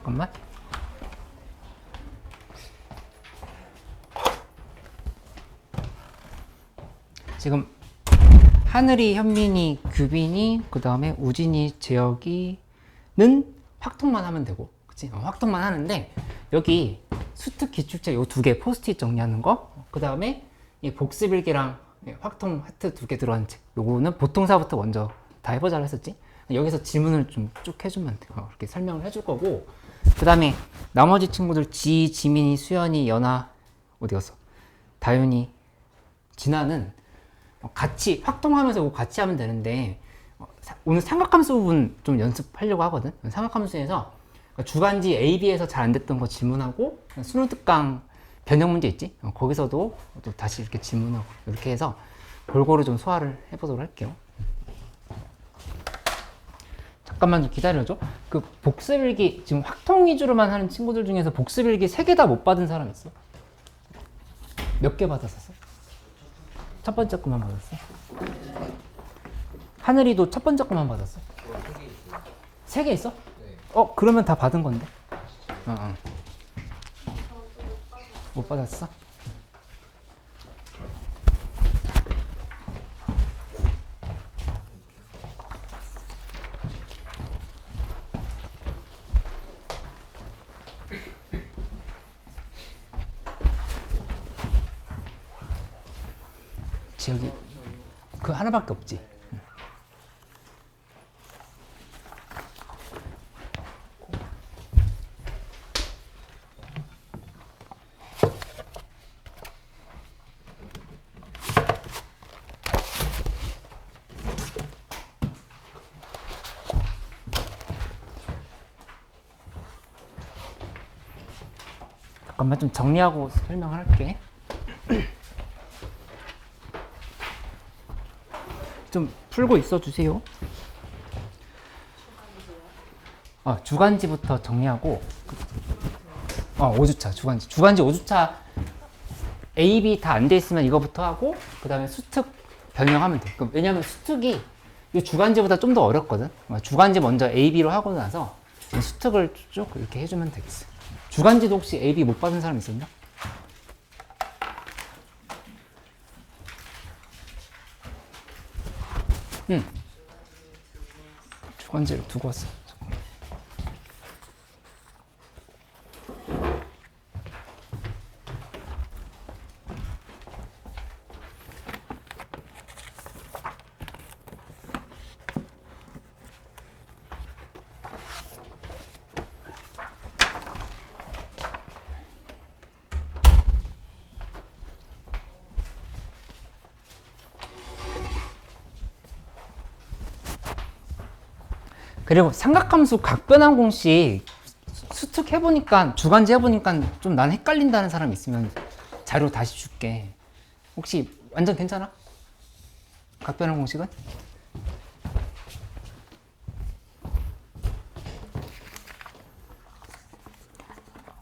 잠깐만. 지금 하늘이, 현민이, 규빈이, 그 다음에 우진이, 재혁이는 확통만 하면 되고, 그치? 확통만 하는데 여기 수특 기출책 요 2개 포스트잇 정리하는 거, 그 다음에 이 복습일기랑 확통 하트 2개 들어간 책, 요거는 보통사부터 먼저 다 해보자고 했었지. 여기서 질문을 좀 쭉 해주면 돼요. 이렇게 설명을 해줄 거고, 그 다음에 나머지 친구들 지, 지민이, 수연이, 연아, 어디 갔어? 다윤이, 진아는 같이 확통하면서 이거 같이 하면 되는데, 오늘 삼각함수 부분 좀 연습하려고 하거든. 삼각함수에서 주간지 A, B에서 잘 안 됐던 거 질문하고, 수능 특강 변형 문제 있지? 거기서도 또 다시 이렇게 질문하고, 이렇게 해서 골고루 좀 소화를 해보도록 할게요. 잠깐만 좀 기다려줘. 그 복습일기 지금 확통 위주로만 하는 친구들 중에서 복습일기 3개 다 못 받은 사람 있어? 몇 개 받았었어? 첫 번째 거만 받았어? 하늘이도 첫 번째 거만 받았어? 3개 있어? 그러면 다 받은 건데. 못 받았어? 여기 그 하나밖에 없지. 잠깐만 좀 정리하고 설명을 할게. 좀 풀고 있어 주세요. 주간지부터 정리하고, 5주차 주간지 5주차 A, B 다 안 돼 있으면 이거부터 하고, 그 다음에 수특 변형하면 돼. 왜냐면 수특이 이 주간지보다 좀 더 어렵거든. 주간지 먼저 A, B로 하고 나서 수특을 쭉 이렇게 해주면 되겠어. 주간지도 혹시 A, B 못 받은 사람 있었나? 응. 주간지를 두고 왔어. 그리고 삼각함수 각변환 공식 수특 해보니까, 주간지 해보니까 좀 난 헷갈린다는 사람 있으면 자료 다시 줄게. 혹시 완전 괜찮아? 각변환 공식은?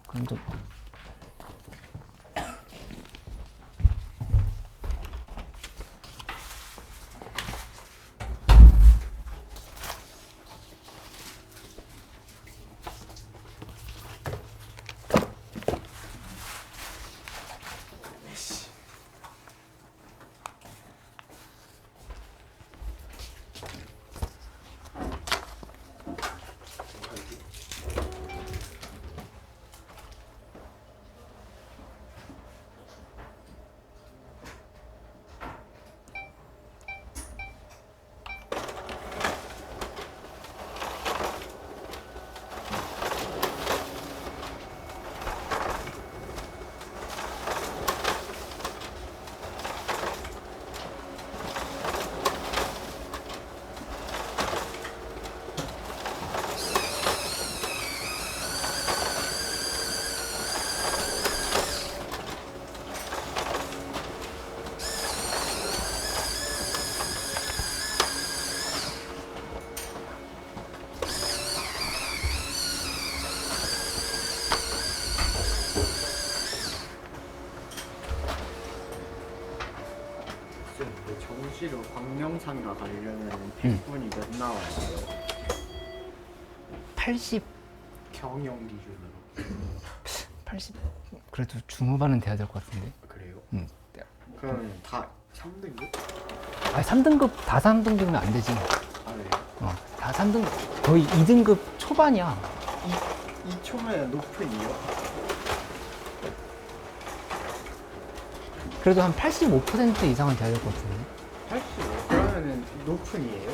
그럼 좀 정시로 광명산가 가려면 100분이 몇 나와요? 80 경영 기준으로. 80 그래도 중후반은 돼야 될 것 같은데. 그래요? 응. 그럼 다 3등급? 아 3등급 다 3등급이면 안 되지. 아, 네. 다 3등급 거의 2등급 초반이야. 2초면 높은이요? 그래도 한 85% 이상은 돼야 될 것 같은데. 85? 그러면은 높은이에요?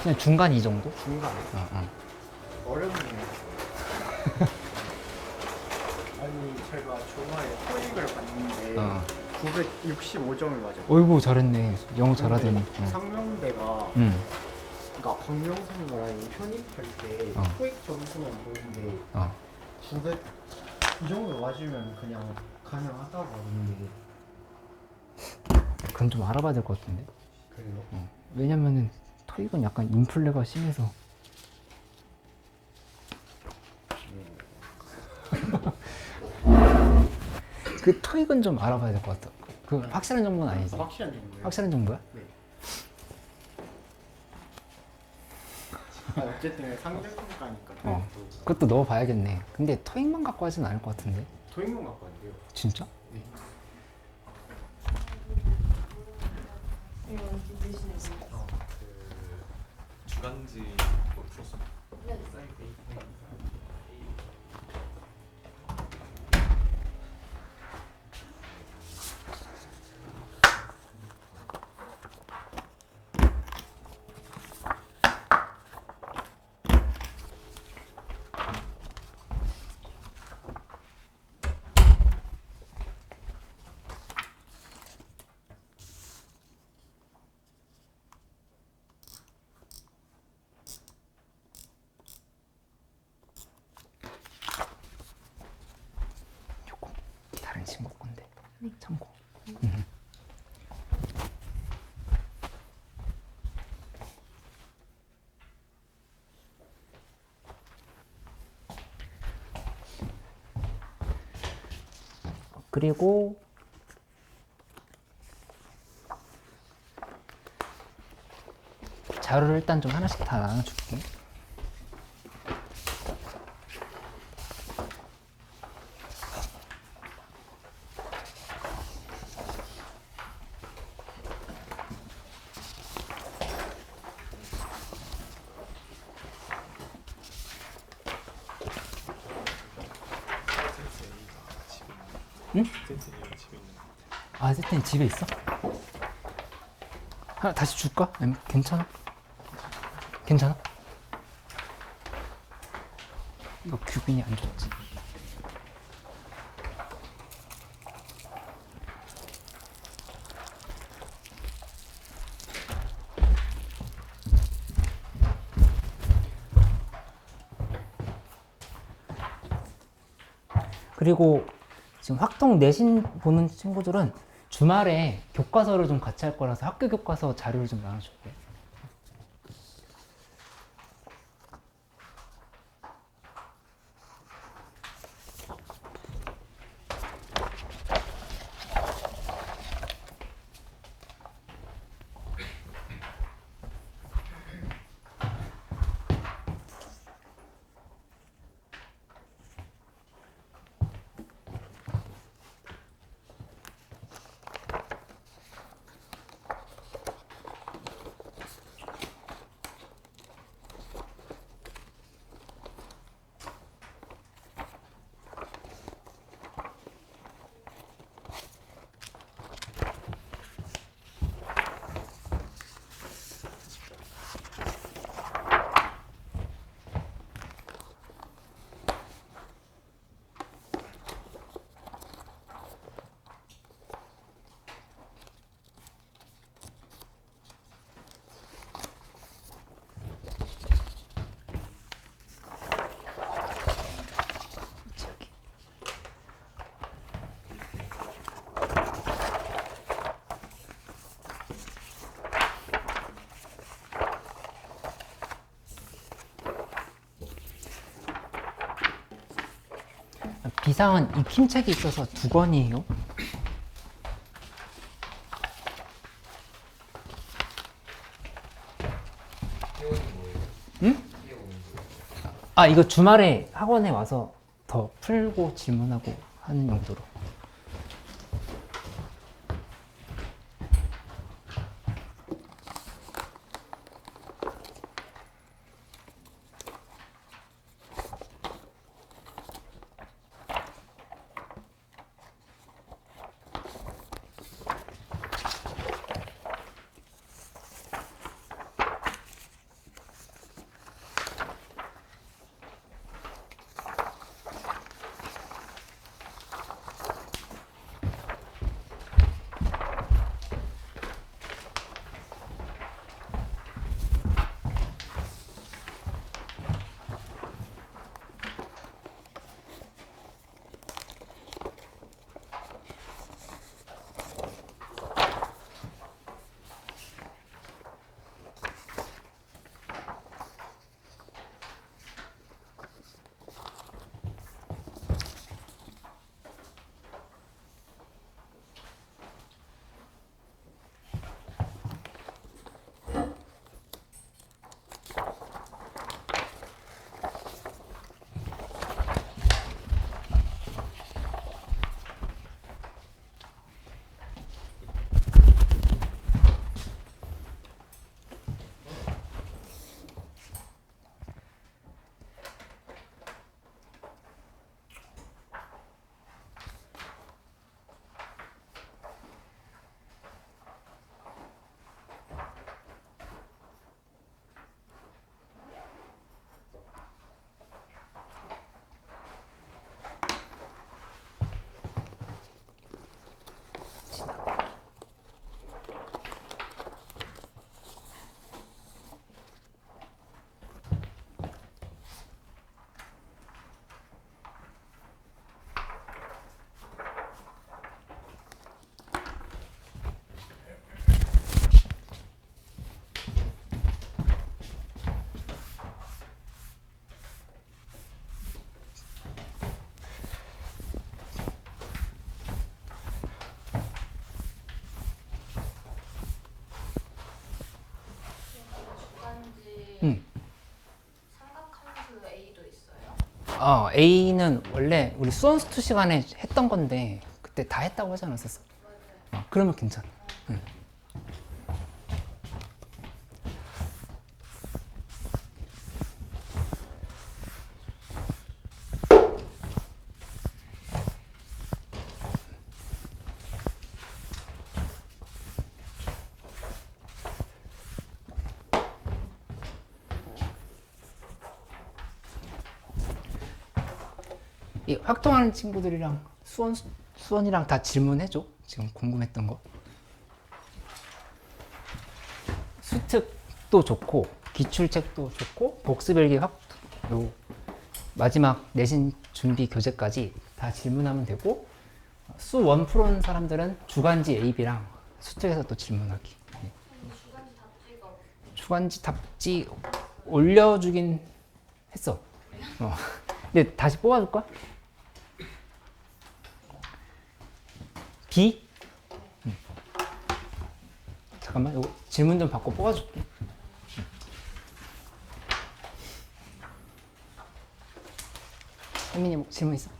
그냥 중간 이 정도? 중간. 어. 어렵네요. 아니 제가 주말에 토익을 봤는데 어. 965점을 맞았어요. 어이구 잘했네. 영어 잘하더니. 상명대가 응. 그러니까 광명상가랑 편입할 때 어. 토익 점수만 보는데 어. 900 이 정도 맞으면 그냥 가능하다고 하는데 그건 좀 알아봐야 될 것 같은데. 그래요? 왜냐면은 토익은 약간 인플레가 심해서. 그 토익은 좀 알아봐야 될 것 같아. 그 확실한 정보는 아니지. 확실한 정도예요? 확실한 정보야? 네. 아, 어쨌든 상대평가니까 토익도 그것도 넣어봐야겠네. 근데 토익만 갖고 하진 않을 것 같은데. 토익만 갖고 왔대요. 진짜? 네. 주간지 뭐 풀었어? 요거 다른 친구 건데. 참고. 그리고 자료를 일단 좀 하나씩 다 나눠줄게. 응? 세팅이 집에 있는 거. 아, 세텐이 집에 있어? 하나 다시 줄까? 아니면 괜찮아? 괜찮아? 이거 규빈이 안 좋지. 그리고 지금 확통 내신 보는 친구들은 주말에 교과서를 좀 같이 할 거라서 학교 교과서 자료를 좀 나눠줄게. 저기. 비상은 익힘책이 있어서 2권이에요. 회원이 뭐예요? 응? 회원이 뭐예요? 아, 이거 주말에 학원에 와서 더 풀고 질문하고 하는 용도로. 삼각함수 A도 있어요? A는 원래 우리 수원스투 시간에 했던 건데 그때 다 했다고 하지 않았었어? 그러면 괜찮아. 응. 이 활동하는 친구들이랑 수원이랑 다 질문해줘. 지금 궁금했던 거. 수특도 좋고 기출책도 좋고 복습일기 요 마지막 내신 준비 교재까지 다 질문하면 되고 수1 프로는 사람들은 주간지 AB랑 수특에서 또 질문하기. 주간지 답지가 주간지 답지 올려주긴 했어. 근데 다시 뽑아줄까? B? 잠깐만, 이거 질문 좀 받고 뽑아줄게. 혜민이 뭐 질문 있어?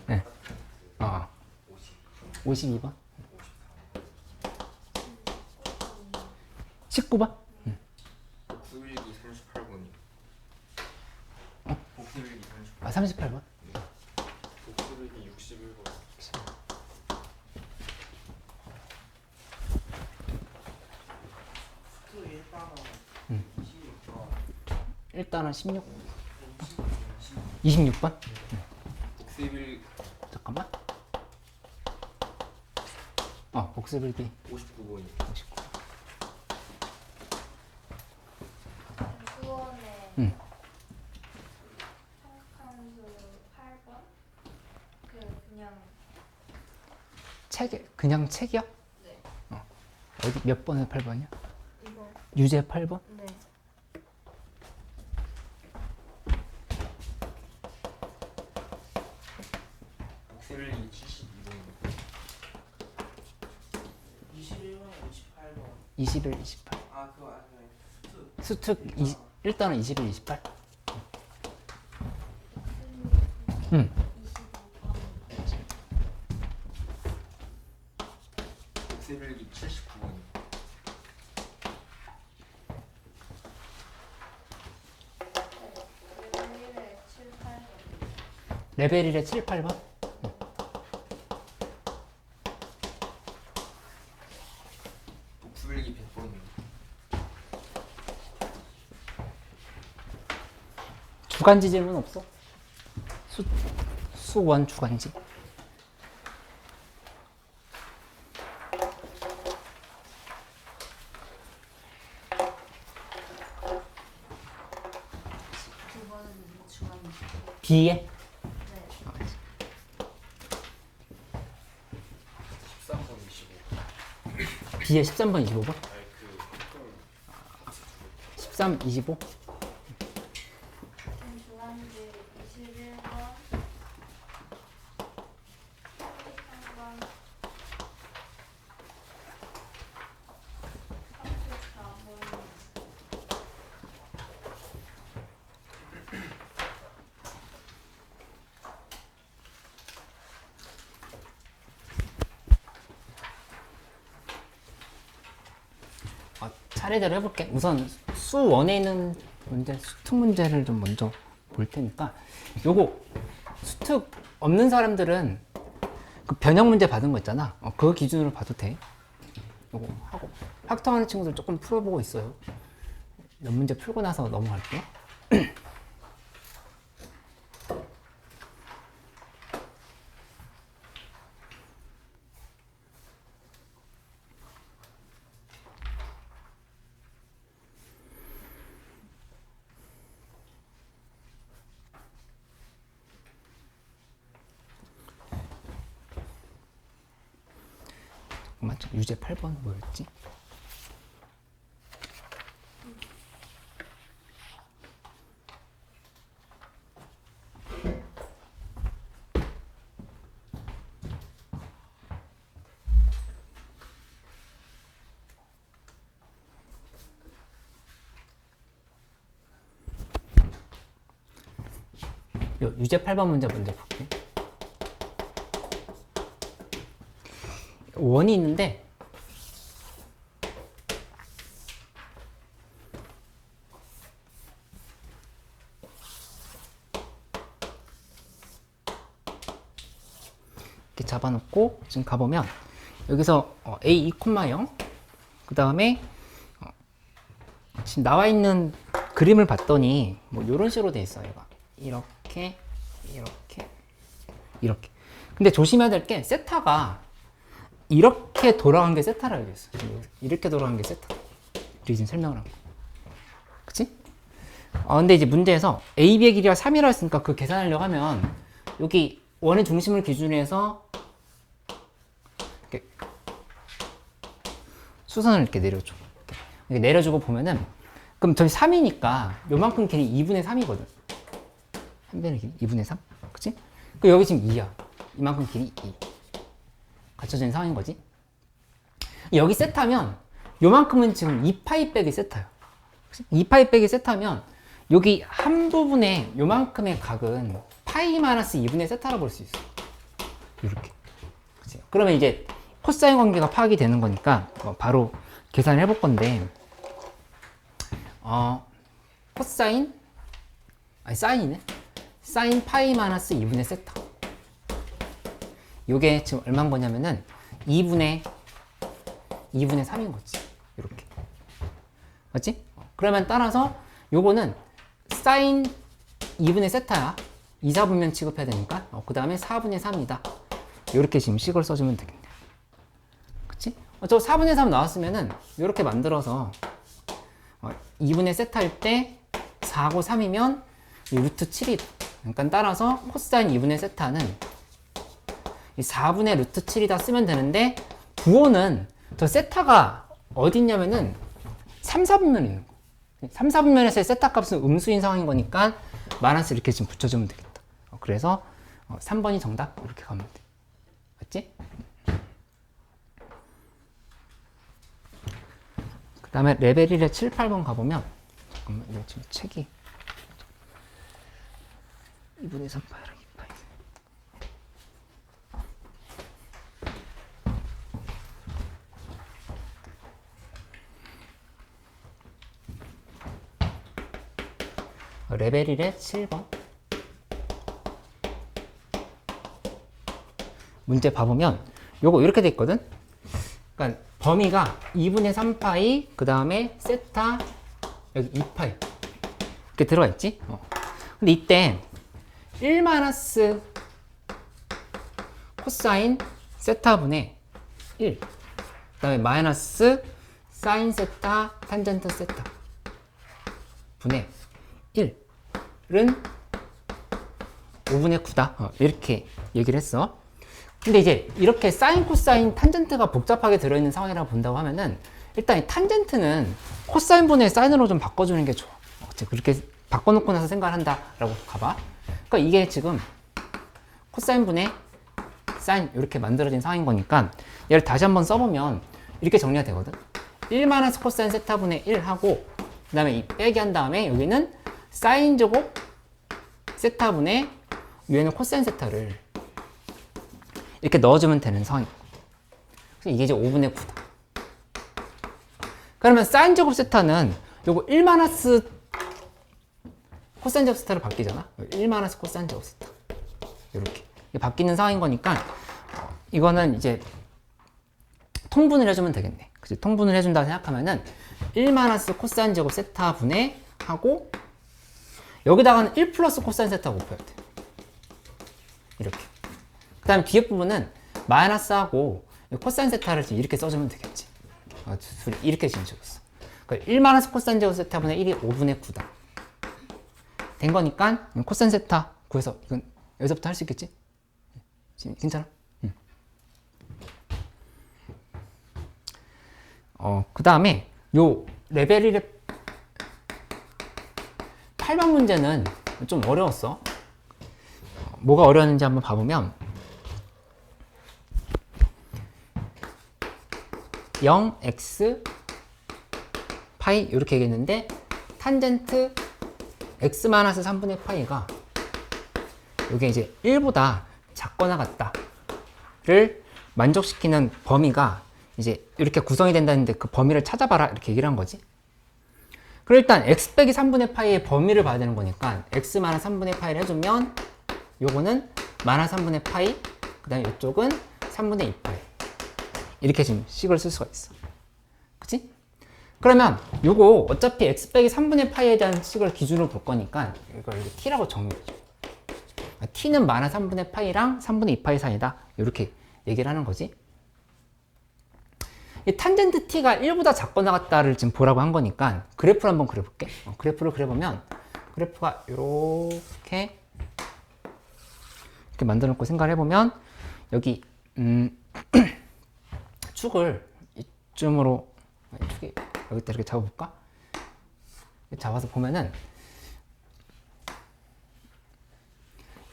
네. 52번? 19번? 복수일기 38번이. 복수일기 38번. 38번? 복수일기 61번. 일단은 16, 26번? 복수일기 잠깐만. 복습일기 59번이. 59. 수원에 삼각함수 8번? 그냥 책이야? 네. 어디 몇 번에 8번이야? 이거 유제 8번? 네. 복수일기 72번이. 21번, 28번. 21, 28. 아, 그거 아니에요. 수특 1단원 21, 28. 25번. 복습일기 79번. 레벨 1에 7, 8번. 레벨 1에 7, 8번. 복습일기 100번. 주간지 질문 없어? 수원 주간지. 두 번은 주간지. B에? 네. 13번 25. B에 13번, 25번? 아니 그 13, 25? 주간지 21번. 33번. 34번. 차례대로 해볼게. 우선 수원에 있는 문제, 수특 문제를 좀 먼저 볼 테니까 요거 수특 없는 사람들은 그 변형 문제 받은 거 있잖아. 그거 기준으로 봐도 돼. 요거 하고 확정하는 친구들 조금 풀어보고 있어요. 몇 문제 풀고 나서 넘어갈게요. 맞죠? 유제 8번 뭐였지? 요 유제 8번 문제 먼저 볼게. 원이 있는데 이렇게 잡아놓고 지금 가보면 여기서 a 2,0 그 다음에 지금 나와 있는 그림을 봤더니 뭐 이런 식으로 돼 있어요. 얘가 이렇게 이렇게 이렇게. 근데 조심해야 될 게 세타가 이렇게 돌아간 게 세타라 여기 있어. 이렇게 돌아간 게 세타. 이렇게 지금 설명을 한 거. 그치? 근데 이제 문제에서 AB의 길이가 3이라 했으니까 그 계산하려고 하면 여기 원의 중심을 기준으로 해서 이렇게 수선을 이렇게 내려줘. 이렇게 내려주고 보면은 그럼 저기 3이니까 요만큼 길이 2분의 3이거든. 한 배는 길이 2분의 3. 그치? 그 여기 지금 2야. 이만큼 길이 2. 갖춰진 상황인 거지. 여기 세타면 요만큼은 지금 2파이 빼기 세타야. 2파이 빼기 세타면 여기 한 부분에 요만큼의 각은 파이 마이너스 2분의 세타라고 볼 수 있어. 이렇게. 그치? 그러면 이제 코사인 관계가 파악이 되는 거니까 바로 계산을 해볼 건데 코사인 아니 사인이네. 사인 파이 마이너스 2분의 세타. 요게 지금 얼마인 거냐면은 2분의 3인 거지. 이렇게. 맞지? 그러면 따라서 요거는 사인 2분의 세타야. 2, 4분면 취급해야 되니까. 그 다음에 4분의 3이다. 요렇게 지금 식을 써주면 되겠네. 그치? 저 4분의 3 나왔으면은 요렇게 만들어서 2분의 세타일 때 4고 3이면 루트 7이다. 그러니까 따라서 코사인 2분의 세타는 이 4분의 루트 7이다 쓰면 되는데 부호는 저 세타가 어디 있냐면은 3, 4분면에 있는 거. 3, 4분면에서의 세타 값은 음수인 상황인 거니까 마이너스 이렇게 지금 붙여주면 되겠다. 그래서 3번이 정답 이렇게 가면 돼. 맞지? 그 다음에 레벨 1에 7, 8번 가보면 잠깐만, 이거 지금 책이 2분의 3파이랑 2파이. 레벨 1의 7번. 문제 봐보면 요거 이렇게 돼 있거든. 그러니까 범위가 2분의 3파이, 그 다음에 세타 여기 2파이 이렇게 들어가 있지. 근데 이때 1 마이너스 코사인 세타분의 1, 그 다음에 마이너스 사인 세타 탄젠트 세타 분의 1은 5분의 9다. 이렇게 얘기를 했어. 근데 이제 이렇게 사인, 코사인, 탄젠트가 복잡하게 들어있는 상황이라고 본다고 하면은 일단 이 탄젠트는 코사인분의 사인으로 좀 바꿔주는 게 좋아. 그렇게 바꿔놓고 나서 생각을 한다라고 가봐. 그러니까 이게 지금 코사인분의 사인 이렇게 만들어진 상황인 거니까 얘를 다시 한번 써보면 이렇게 정리가 되거든. 1 마이너스 코사인 세타분의 1 하고 그 다음에 이 빼기 한 다음에 여기는 사인 제곱 세타분의 위에는 코사인 세타를 이렇게 넣어주면 되는 상황이고, 이게 이제 5분의 9다. 그러면 사인 제곱 세타는 요거 1 마이너스 코사인 제곱 세타로 바뀌잖아. 1 마이너스 코사인 제곱 세타 이렇게 바뀌는 상황인 거니까 이거는 이제 통분을 해주면 되겠네. 그치? 통분을 해준다고 생각하면은 1 마이너스 코사인 제곱 세타 분의 하고 여기다가는 1 플러스 코사인 세타 곱해야 돼. 이렇게. 그 다음에 뒤에 부분은 마이너스하고 코사인 세타를 이렇게 써주면 되겠지. 둘이 이렇게 진식했어. 그러니까 1 마이너스 코사인 제곱 세타분의 1이 5분의 9다. 된 거니까 코사인 세타 구해서 이건 여기서부터 할 수 있겠지? 괜찮아? 응. 그 다음에 요 레벨 1의 8번 문제는 좀 어려웠어. 뭐가 어려웠는지 한번 봐보면 0x 파이 이렇게 얘기했는데 탄젠트 x 마이너스 3분의 파이가 이게 이제 1보다 작거나 같다를 만족시키는 범위가 이제 이렇게 구성이 된다는데 그 범위를 찾아봐라 이렇게 얘기를 한 거지. 그럼 일단 x 빼기 3분의 파이의 범위를 봐야 되는 거니까 x 마이너스 3분의 파이를 해주면 요거는 마이너스 3분의 파이, 그 다음에 이쪽은 3분의 2파이 이렇게 지금 식을 쓸 수가 있어. 그치? 그러면 요거 어차피 x 빼기 3분의 파이에 대한 식을 기준으로 볼 거니까 이걸 이렇게 t라고 정리해줘. t는 마이너스 3분의 파이랑 3분의 2파이 사이다 이렇게 얘기를 하는 거지. 이 탄젠트 t가 1보다 작거나 같다를 지금 보라고 한 거니까 그래프를 한번 그려볼게. 그래프를 그려보면 그래프가 이렇게 만들어 놓고 생각을 해보면 여기 축을 이쯤으로 축이 여기다 이렇게 잡아볼까? 잡아서 보면은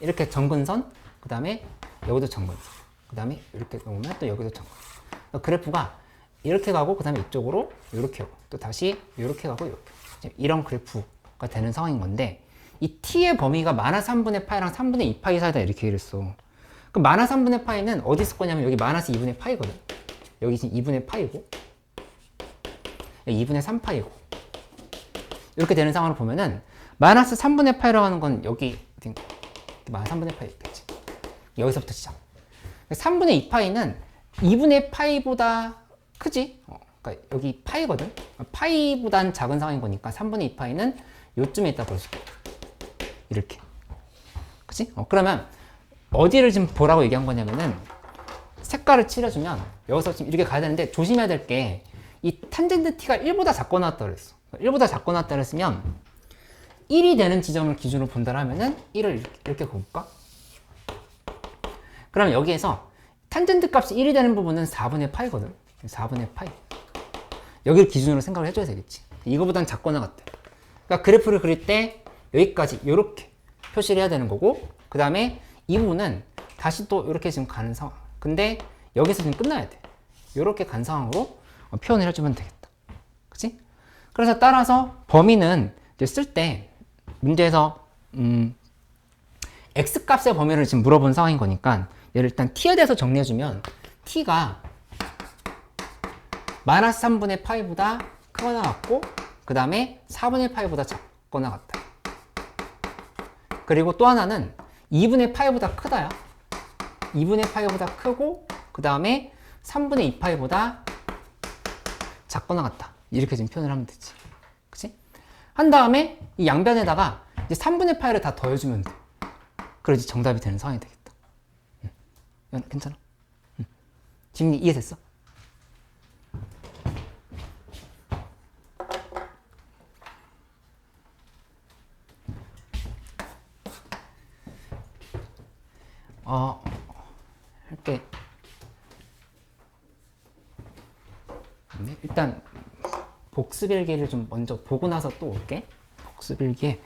이렇게 정근선, 그 다음에 여기도 정근선, 그 다음에 이렇게 보면 또 여기도 정근선. 그래프가 이렇게 가고 그 다음에 이쪽으로 이렇게 오고 또 다시 이렇게 가고 이렇게 이런 그래프가 되는 상황인 건데 이 t의 범위가 마이너스 3분의 파이랑 3분의 2파이 사이다 이렇게 얘기를 했어. 그럼 마이너스 3분의 파이는 어디 있을 거냐면 여기 마이너스 2분의 파이거든. 여기 지금 2분의 파이고 여기 2분의 3파이고 이렇게 되는 상황을 보면은 마이너스 3분의 파이라고 하는 건 여기 마이너스 3분의 파이 있겠지. 여기서부터 시작. 3분의 2파이는 2분의 파이보다 크지? 그러니까 여기 파이거든. 파이보단 작은 상황인 거니까 3분의 2파이는 요쯤에 있다 볼 수 있고 이렇게. 그치? 그러면 어디를 지금 보라고 얘기한 거냐면은 색깔을 칠해주면 여기서 지금 이렇게 가야 되는데 조심해야 될 게 이 탄젠트 t가 1보다 작거나 같다 그랬어. 1보다 작거나 같다 그랬으면 1이 되는 지점을 기준으로 본다 하면은 1을 이렇게 볼까? 그럼 여기에서 탄젠트 값이 1이 되는 부분은 4분의 파이거든. 4분의 파이. 여기를 기준으로 생각을 해줘야 되겠지. 이거보단 작거나 같다. 그러니까 그래프를 그릴 때 여기까지 이렇게 표시를 해야 되는 거고, 그 다음에 이 부분은 다시 또 이렇게 지금 가는 상황. 근데 여기서 지금 끝나야 돼. 이렇게 간 상황으로 표현을 해주면 되겠다. 그치? 그래서 따라서 범위는 이제 쓸 때 문제에서 x 값의 범위를 지금 물어본 상황인 거니까 얘를 일단 t에 대해서 정리해주면 t가 마이너스 3분의 파이보다 크거나 같고 그 다음에 4분의 파이보다 작거나 같다. 그리고 또 하나는 2분의 파이보다 크다야. 2분의 파이보다 크고 그 다음에 3분의 2 파이보다 작거나 같다. 이렇게 지금 표현을 하면 되지. 그치? 한 다음에 이 양변에다가 이제 3분의 파이를 다 더해주면 돼. 그래야지 정답이 되는 상황이 되겠다. 괜찮아? 지금 이해됐어? 할게. 네, 일단 복습일기를 좀 먼저 보고 나서 또 올게. 복습일기에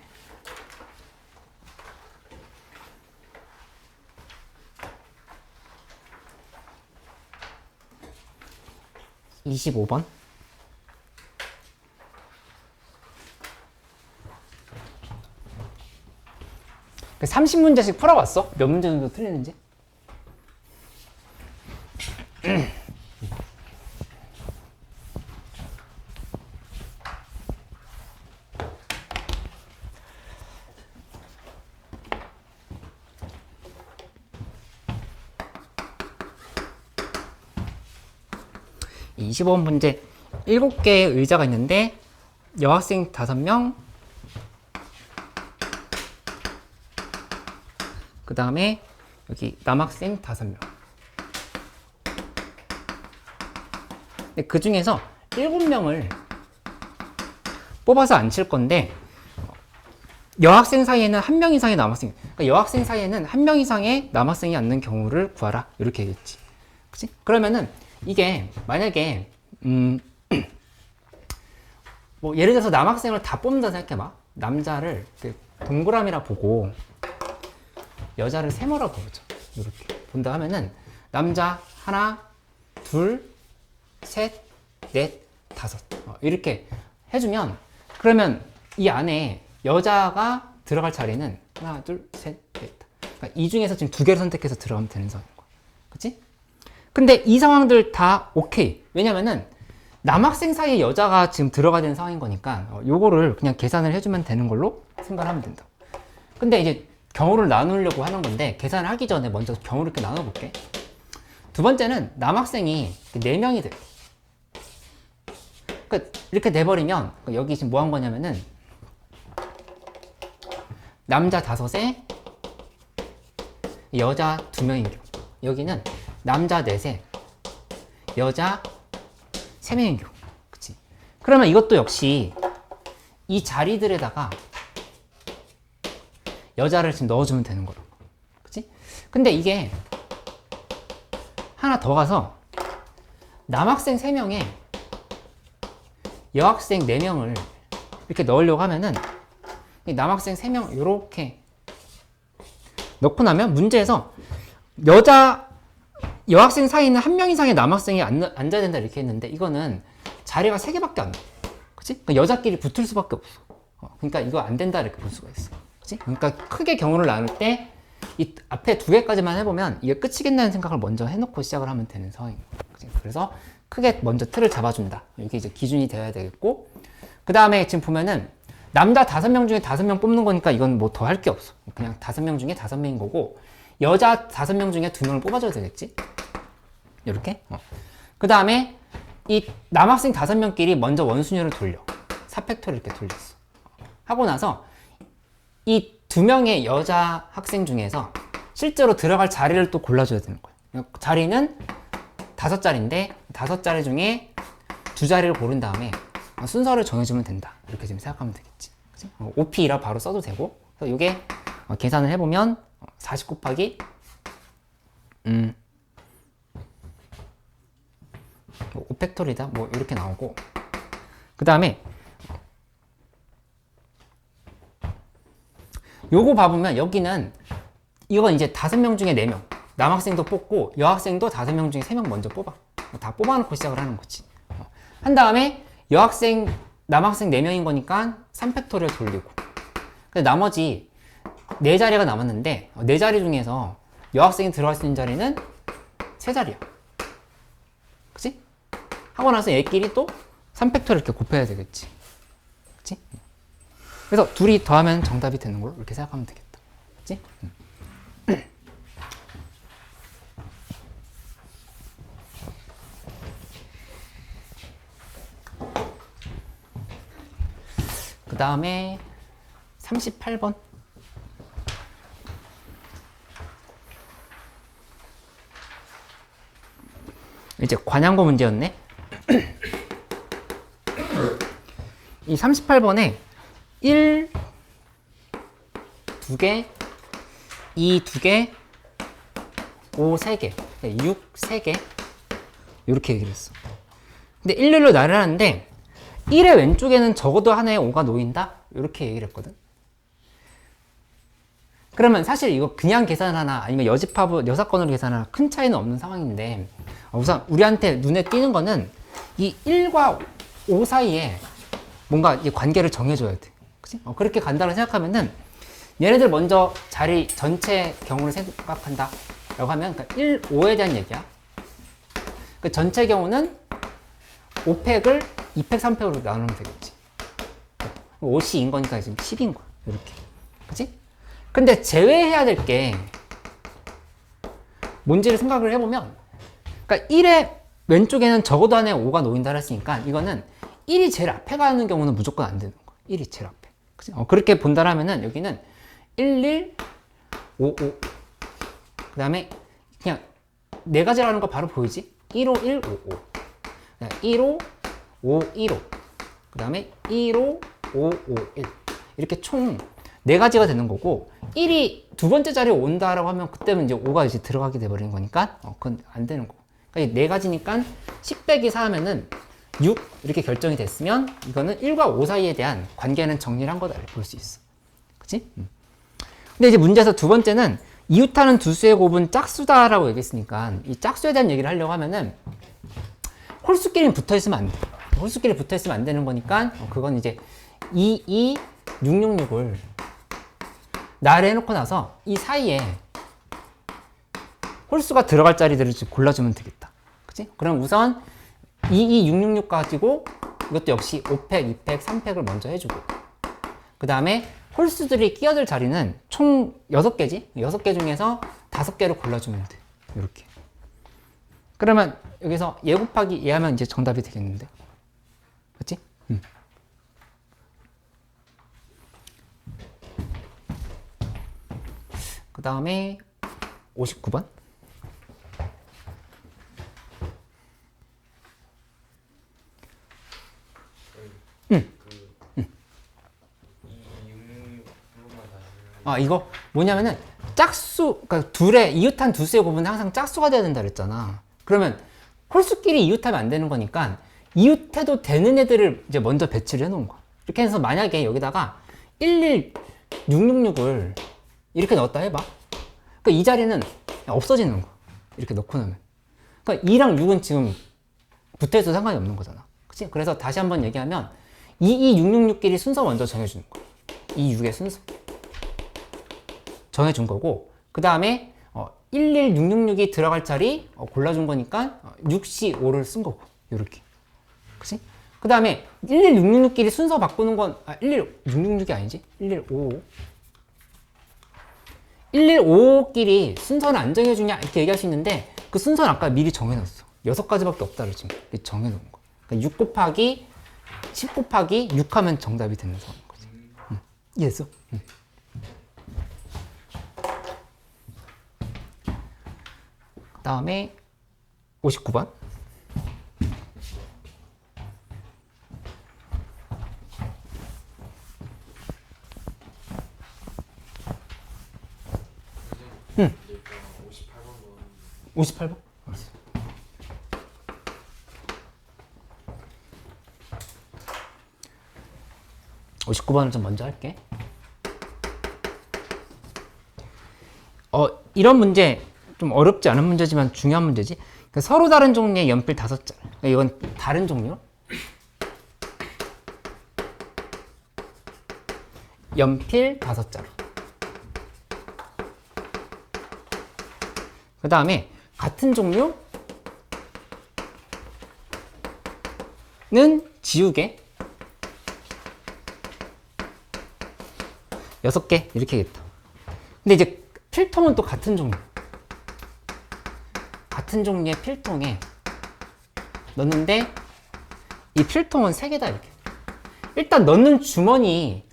(25번) 30문제씩 풀어봤어? 몇 문제 정도 틀리는지? 이 25번 문제 7개의 의자가 있는데 여학생 5명, 그 다음에 여기 남학생 5명. 근데 그 중에서 7명을 뽑아서 앉힐 건데 여학생 사이에는 1명 이상의 남학생, 그러니까 여학생 사이에는 1명 이상의 남학생이 앉는 경우를 구하라. 이렇게 얘기했지. 그치? 그러면은 이게 만약에 뭐 예를 들어서 남학생을 다 뽑는다 생각해봐. 남자를 동그라미라 보고 여자를 세모라 보죠. 이렇게 본다 하면은 남자 하나, 둘, 셋, 넷, 다섯 이렇게 해주면 그러면 이 안에 여자가 들어갈 자리는 하나, 둘, 셋, 넷. 그러니까 이 중에서 지금 2개를 선택해서 들어가면 되는 상황인 거야. 그치? 근데 이 상황들 다 오케이. 왜냐면은 남학생 사이에 여자가 지금 들어가야 되는 상황인 거니까 요거를 그냥 계산을 해주면 되는 걸로 생각하면 된다. 근데 이제 경우를 나누려고 하는 건데 계산을 하기 전에 먼저 경우를 이렇게 나눠볼게. 두 번째는 남학생이 4명이 돼. 그러니까 이렇게 돼버리면 여기 지금 뭐 한 거냐면은 남자 5에 여자 2명인 경우, 여기는 남자 4에 여자 3명인 경우. 그치? 그러면 이것도 역시 이 자리들에다가 여자를 지금 넣어주면 되는 거로. 그치? 근데 이게 하나 더 가서 남학생 3명에 여학생 4명을 이렇게 넣으려고 하면은 이 남학생 3명 이렇게 넣고 나면 문제에서 여학생 사이에는 1명 이상의 남학생이 앉아야 된다 이렇게 했는데 이거는 자리가 3개밖에 안 돼. 그치? 그러니까 여자끼리 붙을 수밖에 없어. 그러니까 이거 안 된다 이렇게 볼 수가 있어. 그치? 그러니까 크게 경우를 나눌 때 이 앞에 2개까지만 해보면 이게 끝이겠다는 생각을 먼저 해놓고 시작을 하면 되는 상황이에요. 그래서 크게 먼저 틀을 잡아준다. 이게 이제 기준이 되어야 되겠고, 그 다음에 지금 보면은 남자 5명 중에 5명 뽑는 거니까 이건 뭐 더 할 게 없어. 그냥 5명 중에 5명인 거고, 여자 5명 중에 2명을 뽑아줘야 되겠지. 이렇게. 그 다음에 이 남학생 5명끼리 먼저 원순위를 돌려. 4팩토를 이렇게 돌렸어. 하고 나서 이 2명의 여자 학생 중에서 실제로 들어갈 자리를 또 골라줘야 되는 거예요. 자리는 5자리인데 5자리 중에 2자리를 고른 다음에 순서를 정해주면 된다. 이렇게 지금 생각하면 되겠지. 그치? OP라 바로 써도 되고. 그래서 이게 계산을 해보면 40 곱하기 5팩토리다. 뭐 이렇게 나오고. 그 다음에 요거 봐보면 여기는 이건 이제 5명 중에 4명. 남학생도 뽑고 여학생도 5명 중에 3명 먼저 뽑아. 다 뽑아놓고 시작을 하는 거지. 한 다음에 여학생 남학생 4명인 거니까 3팩토리얼 돌리고. 근데 나머지 4자리가 남았는데 4자리 중에서 여학생이 들어갈 수 있는 자리는 3자리야. 그치? 하고 나서 얘끼리 또 3팩토리얼 이렇게 곱해야 되겠지. 그치? 그래서 둘이 더하면 정답이 되는 걸로 이렇게 생각하면 되겠다. 그치? 그 다음에 38번. 이제 관양고 문제였네. 이 38번에 1, 2개, 2, 2개, 5, 3개, 6, 3개 이렇게 얘기를 했어. 근데 일렬로 나열하는데 1의 왼쪽에는 적어도 하나의 5가 놓인다? 이렇게 얘기를 했거든. 그러면 사실 이거 그냥 계산하나 아니면 여집합을 여사건으로 계산하나 큰 차이는 없는 상황인데 우선 우리한테 눈에 띄는 거는 이 1과 5 사이에 뭔가 이 관계를 정해줘야 돼. 그치? 그렇게 간다고 생각하면은 얘네들 먼저 자리 전체 경우를 생각한다 라고 하면 그러니까 1, 5에 대한 얘기야. 그 전체 경우는 5팩을 2팩, 3팩으로 나누면 되겠지. 5이 2인 거니까 지금 10인 거야. 이렇게. 그치? 근데 제외해야 될 게 뭔지를 생각을 해보면 그러니까 1의 왼쪽에는 적어도 하나의 5가 놓인다 했으니까 이거는 1이 제일 앞에 가는 경우는 무조건 안 되는 거야. 1이 제일 앞에. 그치? 그렇게 본다라면은 여기는 1, 1, 5, 5. 그 다음에 그냥 네 가지라는 거 바로 보이지? 1, 5, 1, 5, 5. 1, 5, 5, 1, 5. 그 다음에 1, 5, 5, 5, 1. 이렇게 총 네 가지가 되는 거고 1이 두 번째 자리에 온다라고 하면 그때는 이제 5가 이제 들어가게 돼버리는 거니까 그건 안 되는 거고. 그러니까 네 가지니까 10 빼기 4 하면은 6 이렇게 결정이 됐으면 이거는 1과 5 사이에 대한 관계는 정리를 한 거다 볼 수 있어. 그치? 근데 이제 문제에서 두 번째는 이웃하는 두 수의 곱은 짝수다라고 얘기했으니까 이 짝수에 대한 얘기를 하려고 하면은 홀수끼리는 붙어 있으면 안 돼. 홀수끼리 붙어 있으면 안 되는 거니까 그건 이제 2, 2, 6, 6, 6을 나열을 해놓고 나서 이 사이에 홀수가 들어갈 자리들을 골라주면 되겠다. 그치? 그럼 우선 2, 2, 6, 6, 6 가지고 이것도 역시 5팩, 2팩, 3팩을 먼저 해주고 그 다음에 홀수들이 끼어들 자리는 총 6개지? 6개 중에서 5개를 골라주면 돼. 이렇게. 그러면 여기서 얘 곱하기 얘 하면 이제 정답이 되겠는데. 그치? 그 다음에 59번. 이거 뭐냐면은 짝수, 그러니까 둘의 이웃한 두 수의 곱은 항상 짝수가 돼야 된다 그랬잖아. 그러면 홀수끼리 이웃하면 안 되는 거니까 이웃해도 되는 애들을 이제 먼저 배치를 해 놓은 거야. 이렇게 해서 만약에 여기다가 1, 1, 6, 6, 6을 이렇게 넣었다 해봐. 그러니까 이 자리는 없어지는 거야. 이렇게 넣고 나면. 그러니까 2랑 6은 지금 붙어있어도 상관이 없는 거잖아. 그치? 그래서 다시 한번 얘기하면 2, 2, 6, 6, 6끼리 순서 먼저 정해주는 거야. 2, 6의 순서. 정해준 거고, 그 다음에 1, 1, 6, 6, 6이 들어갈 자리 골라준 거니까 6C, 5를 쓴 거고, 요렇게. 그치? 그 다음에 1, 1, 6, 6, 6끼리 순서 바꾸는 건, 1, 1, 6, 6, 6이 아니지? 1, 1, 5, 5. 1, 1, 5끼리 순서는 안 정해주냐? 이렇게 얘기할 수 있는데, 그 순서는 아까 미리 정해놨어. 6가지밖에 없다 그러지. 정해놓은 거. 그러니까 6 곱하기 10 곱하기 6 하면 정답이 되는 상황인 거지. 이해했어? 그 다음에 59번. 응. 58번? 59번을 좀 먼저 할게. 이런 문제 좀 어렵지 않은 문제지만 중요한 문제지. 그러니까 서로 다른 종류의 연필 5장. 그러니까 이건 다른 종류. 연필 5자루. 그 다음에 같은 종류는 지우개 6개 이렇게겠다. 근데 이제 필통은 또 같은 종류. 같은 종류의 필통에 넣는데 이 필통은 3개다 이렇게. 일단 넣는 주머니에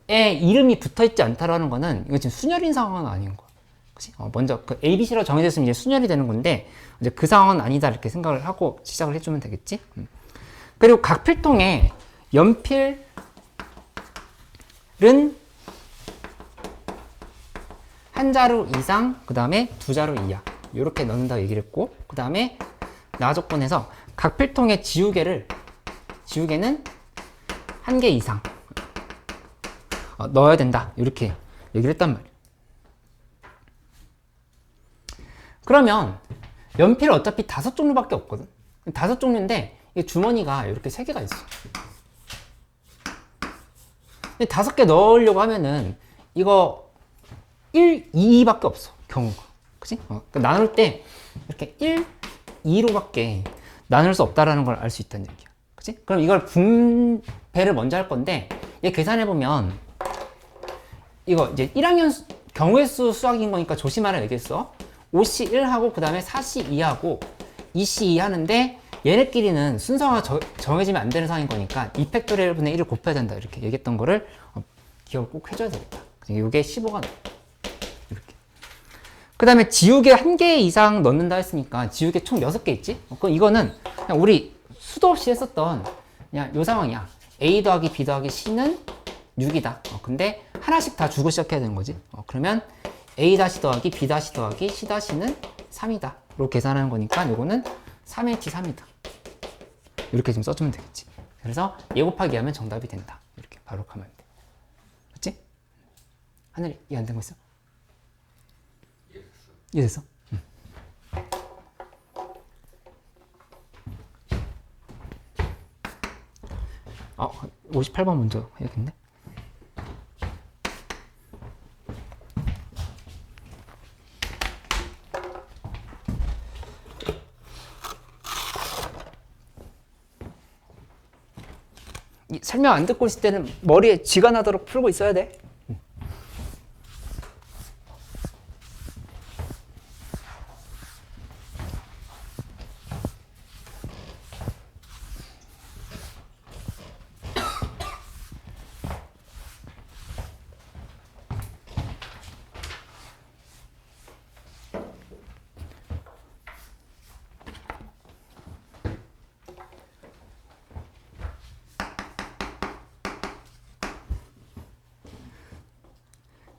이름이 붙어있지 않다라는 거는 이거 지금 순열인 상황은 아닌 거야. 그치? 먼저 그 ABC로 정해졌으면 이제 순열이 되는 건데 이제 그 상황은 아니다 이렇게 생각을 하고 시작을 해주면 되겠지. 그리고 각 필통에 연필은 한 자루 이상, 그 다음에 2자루 이하 이렇게 넣는다고 얘기를 했고, 그 다음에 나 조건에서 각 필통의 지우개는 1개 이상 넣어야 된다 이렇게 얘기를 했단 말이야. 그러면 연필은 어차피 5종류밖에 없거든. 5종류인데 이 주머니가 이렇게 3개가 있어. 근데 5개 넣으려고 하면은 이거 1, 2밖에 없어 경우가. 그치? 그러니까 나눌 때 이렇게 1, 2로밖에 나눌 수 없다라는 걸 알 수 있다는 얘기야. 그치? 그럼 이걸 분배를 먼저 할 건데 얘 계산해보면 이거 이제 1학년 경우의 수 수학인 거니까 조심하라 얘기했어. 5C 1하고 그 다음에 4C 2하고 2C 2 하는데 얘네끼리는 순서가 정해지면 안 되는 상황인 거니까 2팩토리얼 분의 1을 곱해야 된다 이렇게 얘기했던 거를 기억을 꼭 해줘야 되겠다. 이게 15가 나와. 이렇게. 그 다음에 지우개 1개 이상 넣는다 했으니까 지우개 총 6개 있지? 그럼 이거는 그냥 우리 수도 없이 했었던 그냥 요 상황이야. A 더하기 B 더하기 C는 6이다. 근데 하나씩 다 주고 시작해야 되는 거지. 그러면 A 다시 더하기 B 다시 더하기 C 다시는 3이다. 로 계산하는 거니까 이거는 3H3이다. 이렇게 좀 써주면 되겠지. 그래서 얘 곱하기 하면 정답이 된다. 이렇게 바로 가면 돼. 맞지? 하늘이 이해 안 된 거 있어? 이해됐어? 응. 58번 먼저 해야겠네. 설명 안 듣고 있을 때는 머리에 쥐가 나도록 풀고 있어야 돼.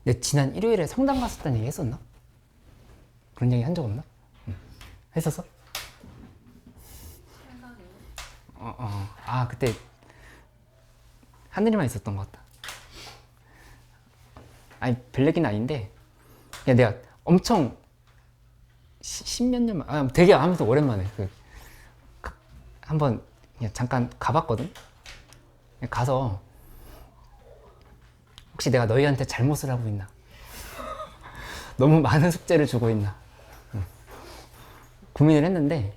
내 지난 일요일에 성당 갔었다는 얘기 했었나? 그런 얘기 한 적 없나? 했었어? 그때 하늘이만 있었던 것 같다. 아니 별얘기는 아닌데 그냥 내가 엄청 십몇 년 만, 되게 하면서 오랜만에 한번 그냥 잠깐 가봤거든. 가서 혹시 내가 너희한테 잘못을 하고 있나? 너무 많은 숙제를 주고 있나? 고민을 했는데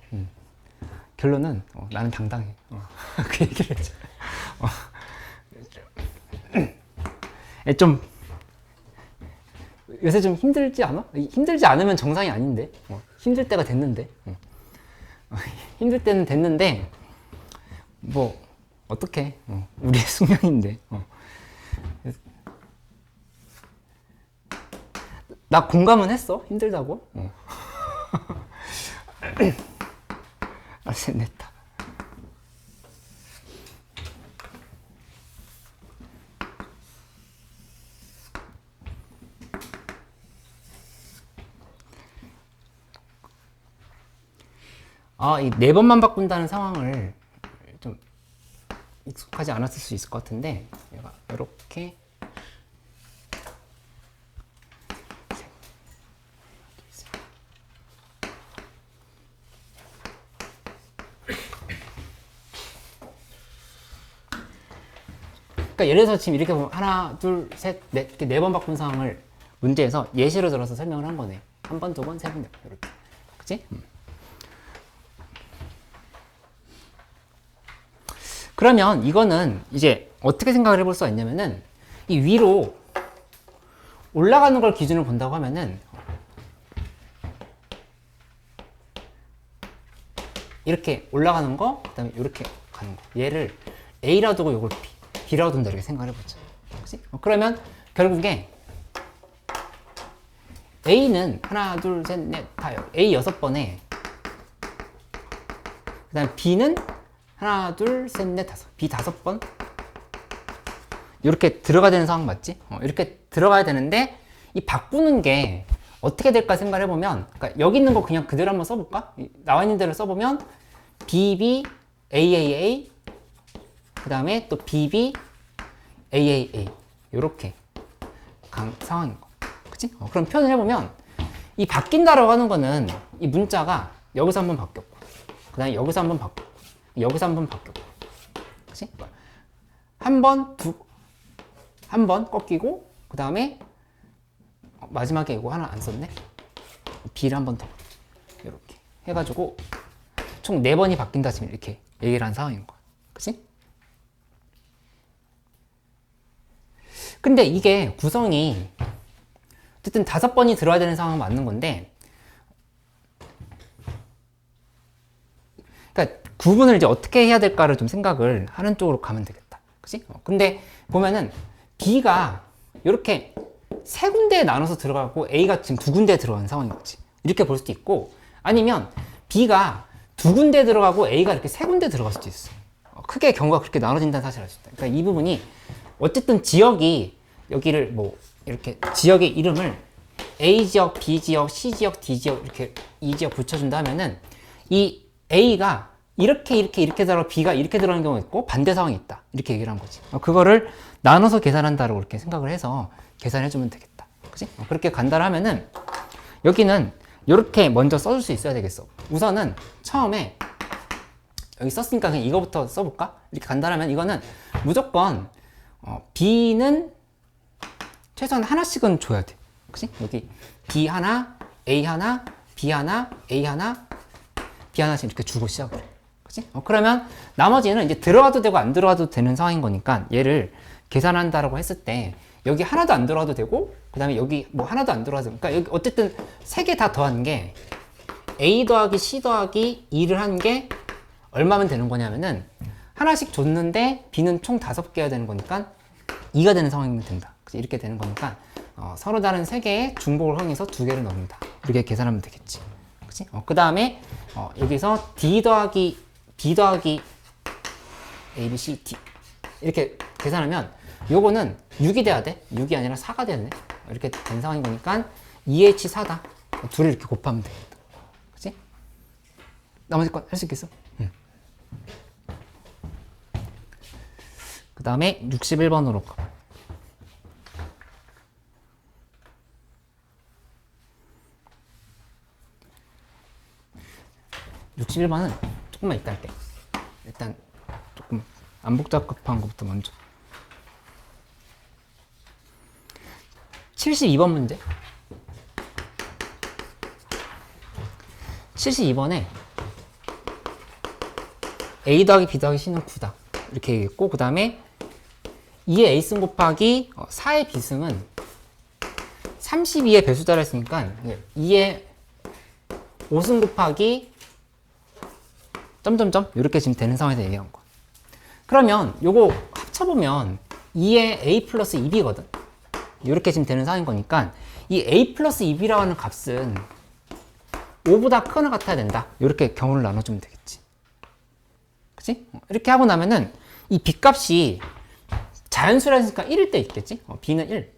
결론은 나는 당당해. 그 얘기를 했죠. 좀 요새 좀 힘들지 않아? 힘들지 않으면 정상이 아닌데 힘들 때가 됐는데 힘들 때는 됐는데 뭐 어떡해. 우리의 숙명인데 나 공감은 했어. 힘들다고. 냈다. 이 4번만 바꾼다는 상황을 좀 익숙하지 않았을 수 있을 것 같은데 얘가 이렇게 그러니까 예를 들어서 지금 이렇게 보면 하나, 둘, 셋, 넷, 이렇게 4번 바꾼 상황을 문제에서 예시로 들어서 설명을 한 거네. 한 번, 두 번, 세 번, 네 번. 이렇게. 그치? 그러면 이거는 이제 어떻게 생각을 해볼 수가 있냐면은 이 위로 올라가는 걸 기준으로 본다고 하면은 이렇게 올라가는 거, 그 다음에 이렇게 가는 거. 얘를 A라 두고 이걸 B라고 둔다 이렇게 생각을 해보자. 그치? 그러면 결국에 A는 하나, 둘, 셋, 넷, 다 A 6번에 그 다음에 B는 하나, 둘, 셋, 넷, 다섯. B 5번. 이렇게 들어가야 되는 상황 맞지? 이렇게 들어가야 되는데 이 바꾸는 게 어떻게 될까 생각을 해보면 그러니까 여기 있는 거 그냥 그대로 한번 써볼까? 나와 있는 대로 써보면 BB, AAA 그 다음에 또 BB, AAA 이렇게 간 상황인 거. 그치? 그럼 표현을 해보면 이 바뀐다라고 하는 거는 이 문자가 여기서 한번 바뀌었고 그 다음에 여기서 한번 바뀌었고 여기서 한번 바뀌었고 그치? 한 번 꺾이고 그 다음에 마지막에 이거 하나 안 썼네? B를 한 번 더 이렇게 해가지고 총 4번이 바뀐다 지금 이렇게 얘기를 한 상황인 거야. 그치? 근데 이게 구성이 어쨌든 5번이 들어야 되는 상황은 맞는 건데 그러니까 구분을 이제 어떻게 해야 될까를 좀 생각을 하는 쪽으로 가면 되겠다. 그치? 근데 보면은 B가 이렇게 3군데에 나눠서 들어가고 A가 지금 2군데에 들어가는 상황인 거지. 이렇게 볼 수도 있고 아니면 B가 2군데에 들어가고 A가 이렇게 3군데에 들어갈 수도 있어. 크게 경우가 그렇게 나눠진다는 사실을 알 수 있다. 그러니까 이 부분이 어쨌든 지역이 여기를 뭐 이렇게 지역의 이름을 A 지역, B 지역, C 지역, D 지역 이렇게 이 지역 붙여준다 하면은 이 A가 이렇게 들어가고 B가 이렇게 들어가는 경우가 있고 반대 상황이 있다. 이렇게 얘기를 한 거지. 그거를 나눠서 계산한다고 이렇게 생각을 해서 계산해주면 되겠다. 그치? 그렇게 간다고 하면은 여기는 이렇게 먼저 써줄 수 있어야 되겠어. 우선은 처음에 여기 썼으니까 그냥 이거부터 써볼까? 이렇게 간다면 이거는 무조건 B는 최소한 하나씩은 줘야 돼. 그치? 여기 B 하나, A 하나, B 하나, A 하나, B 하나씩 이렇게 주고 시작을 해. 그치? 그러면 나머지는 이제 들어가도 되고 안 들어가도 되는 상황인 거니까 얘를 계산한다라고 했을 때 여기 하나도 안 들어가도 되고 그 다음에 여기 뭐 하나도 안 들어가도 되고 그러니까 여기 어쨌든 3개 다 더한 게 A 더하기 C 더하기 2를 한 게 얼마면 되는 거냐면은 하나씩 줬는데 B는 총 5개가 되는 거니까 2가 되는 상황이면 된다. 이렇게 되는 거니까 서로 다른 3개의 중복을 활용해서 2개를 넣는다. 이렇게 계산하면 되겠지. 그치? 그 다음에 여기서 D 더하기 B 더하기 A, B, C, D 이렇게 계산하면 요거는 6이 돼야 돼. 6이 아니라 4가 되네. 이렇게 된 상황인 거니까 2H4다. 둘을 이렇게 곱하면 되겠다. 그치? 나머지 건 할 수 있겠어? 응. 그 다음에 61번으로 가. (61번은) 조금만 이따 할게. 일단 조금 안 복잡한 것부터 먼저. 72번 문제. 72번에 A 더하기 B 더하기 C는 9다. 이렇게 얘기했고, 그 다음에 2의 A승 곱하기 4의 B승은 32의 배수자를 했으니까 2의 5승 곱하기 점점점 이렇게 지금 되는 상황에서 얘기한 거. 그러면 요거 합쳐보면 2의 A 플러스 2B거든. 이렇게 지금 되는 상황인 거니까 이 A 플러스 2B라고 하는 값은 5보다 크거나 같아야 된다. 이렇게 경우를 나눠주면 되겠지. 그치? 이렇게 하고 나면은 이 B 값이 자연수라니까 1일 때 있겠지? B는 1.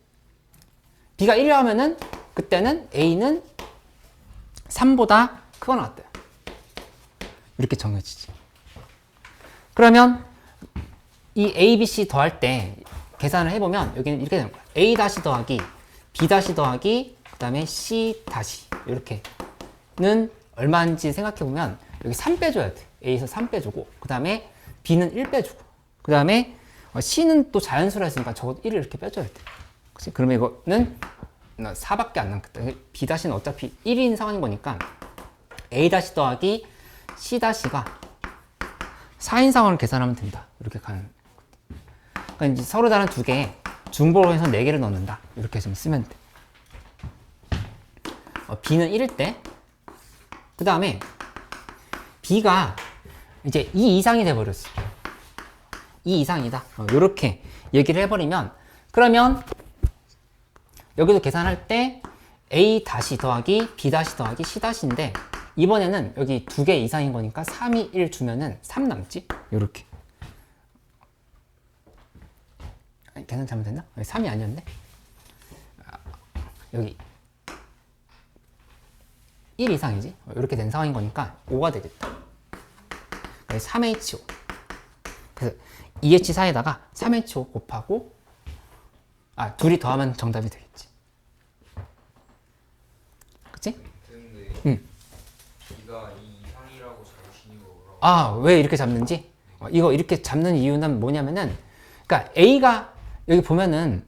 B가 1이라고 하면은 그때는 A는 3보다 크거나 같다. 이렇게 정해지지. 그러면 이 A, B, C 더할 때 계산을 해보면 여기는 이렇게 되는 거야. A 다시 더하기 B 다시 더하기 그 다음에 C 다시 이렇게는 얼마인지 생각해보면 여기 3 빼줘야 돼. A에서 3 빼주고 그 다음에 B는 1 빼주고 그 다음에 C는 또 자연수라 했으니까 적어도 1을 이렇게 빼줘야 돼. 그치? 그러면 이거는 4밖에 안 남겠다. B-는 어차피 1인 상황인 거니까 A- 더하기 C-가 4인 상황을 계산하면 된다. 이렇게 가는. 그러니까 이제 서로 다른 두 개, 중복을 해서 4개를 넣는다. 이렇게 좀 쓰면 돼. B는 1일 때, 그 다음에 B가 이제 2 이상이 돼버렸어. 2 이상이다. 이렇게 얘기를 해버리면, 그러면 여기도 계산할 때 A- 더하기 B- 더하기 C-인데 이번에는 여기 2개 이상인 거니까 3이 1 주면은 3 남지? 요렇게. 계산 잘못됐나? 3이 아니었네? 여기 1 이상이지? 이렇게 된 상황인 거니까 5가 되겠다. 3H5. 그래서 2H4에다가 3H5 곱하고 둘이 더하면 정답이 되겠지. 그치? 되는데 응. B가 2 이상이라고 잡으시는 거구나. 왜 이렇게 잡는지? 이거 이렇게 잡는 이유는 뭐냐면은, 그러니까 A가 여기 보면은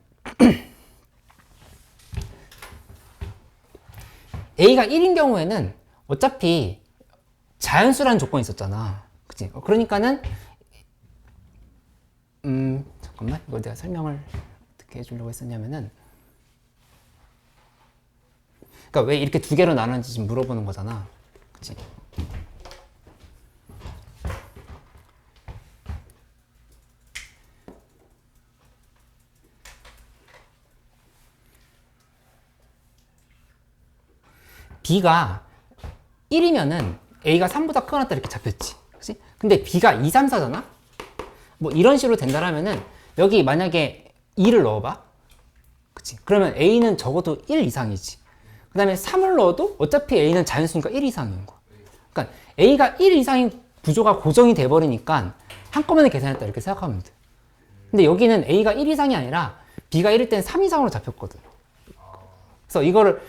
A가 1인 경우에는 어차피 자연수라는 조건이 있었잖아. 그치? 그러니까는 잠깐만, 이거 내가 설명을 어떻게 해주려고 했었냐면은, 그러니까 왜 이렇게 2개로 나누는지 지금 물어보는 거잖아. 그치? B가 1이면은 A가 3보다 크거나 이렇게 잡혔지. 그치? 근데 B가 2, 3, 4잖아? 뭐 이런 식으로 된다라면은 여기 만약에 2를 넣어봐. 그치? 그러면 A는 적어도 1 이상이지. 그 다음에 3을 넣어도 어차피 A는 자연수니까 1 이상인 거야. 그러니까 A가 1 이상인 구조가 고정이 돼버리니까 한꺼번에 계산했다 이렇게 생각하면 돼. 근데 여기는 A가 1 이상이 아니라 B가 1일 땐 3 이상으로 잡혔거든. 그래서 이거를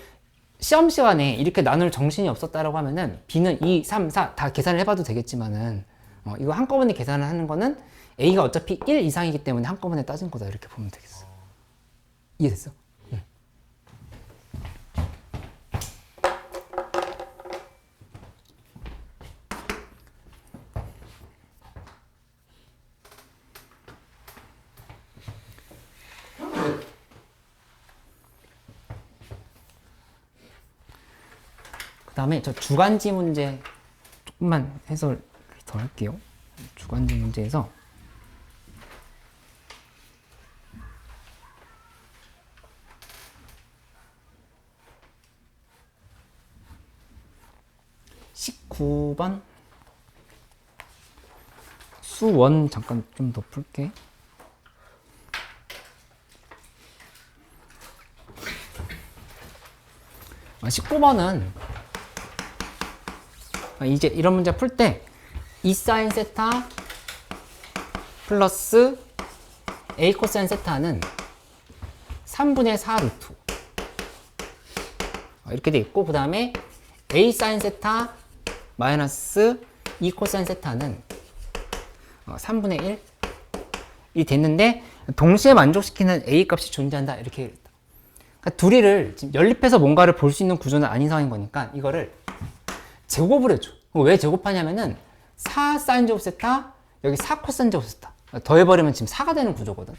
시험 시간에 이렇게 나눌 정신이 없었다라고 하면은 B는 2, 3, 4 다 계산을 해봐도 되겠지만은 이거 한꺼번에 계산을 하는 거는 A가 어차피 1 이상이기 때문에 한꺼번에 따진 거다 이렇게 보면 되겠어. 이해됐어? 응. 그 다음에 저 주간지 문제 조금만 해설 더 할게요. 주간지 문제에서 (19번) 수원 잠깐 좀 더 풀게. 아, 19번은 이제 이런 문제 풀 때 E 사인 세타 플러스 A 코사인 세타는 3분의 4 루트 이렇게 돼 있고, 그 다음에 A 사인 세타 마이너스 E 코사인 세타는 3분의 1이 됐는데 동시에 만족시키는 A 값이 존재한다 이렇게. 그러니까 둘이를 지금 연립해서 뭔가를 볼 수 있는 구조는 아닌 상황인 거니까 이거를 제곱을 해줘. 왜 제곱하냐면은 4 사인 제곱 세타 여기 4 코사인 제곱 세타 더해버리면 지금 4가 되는 구조거든.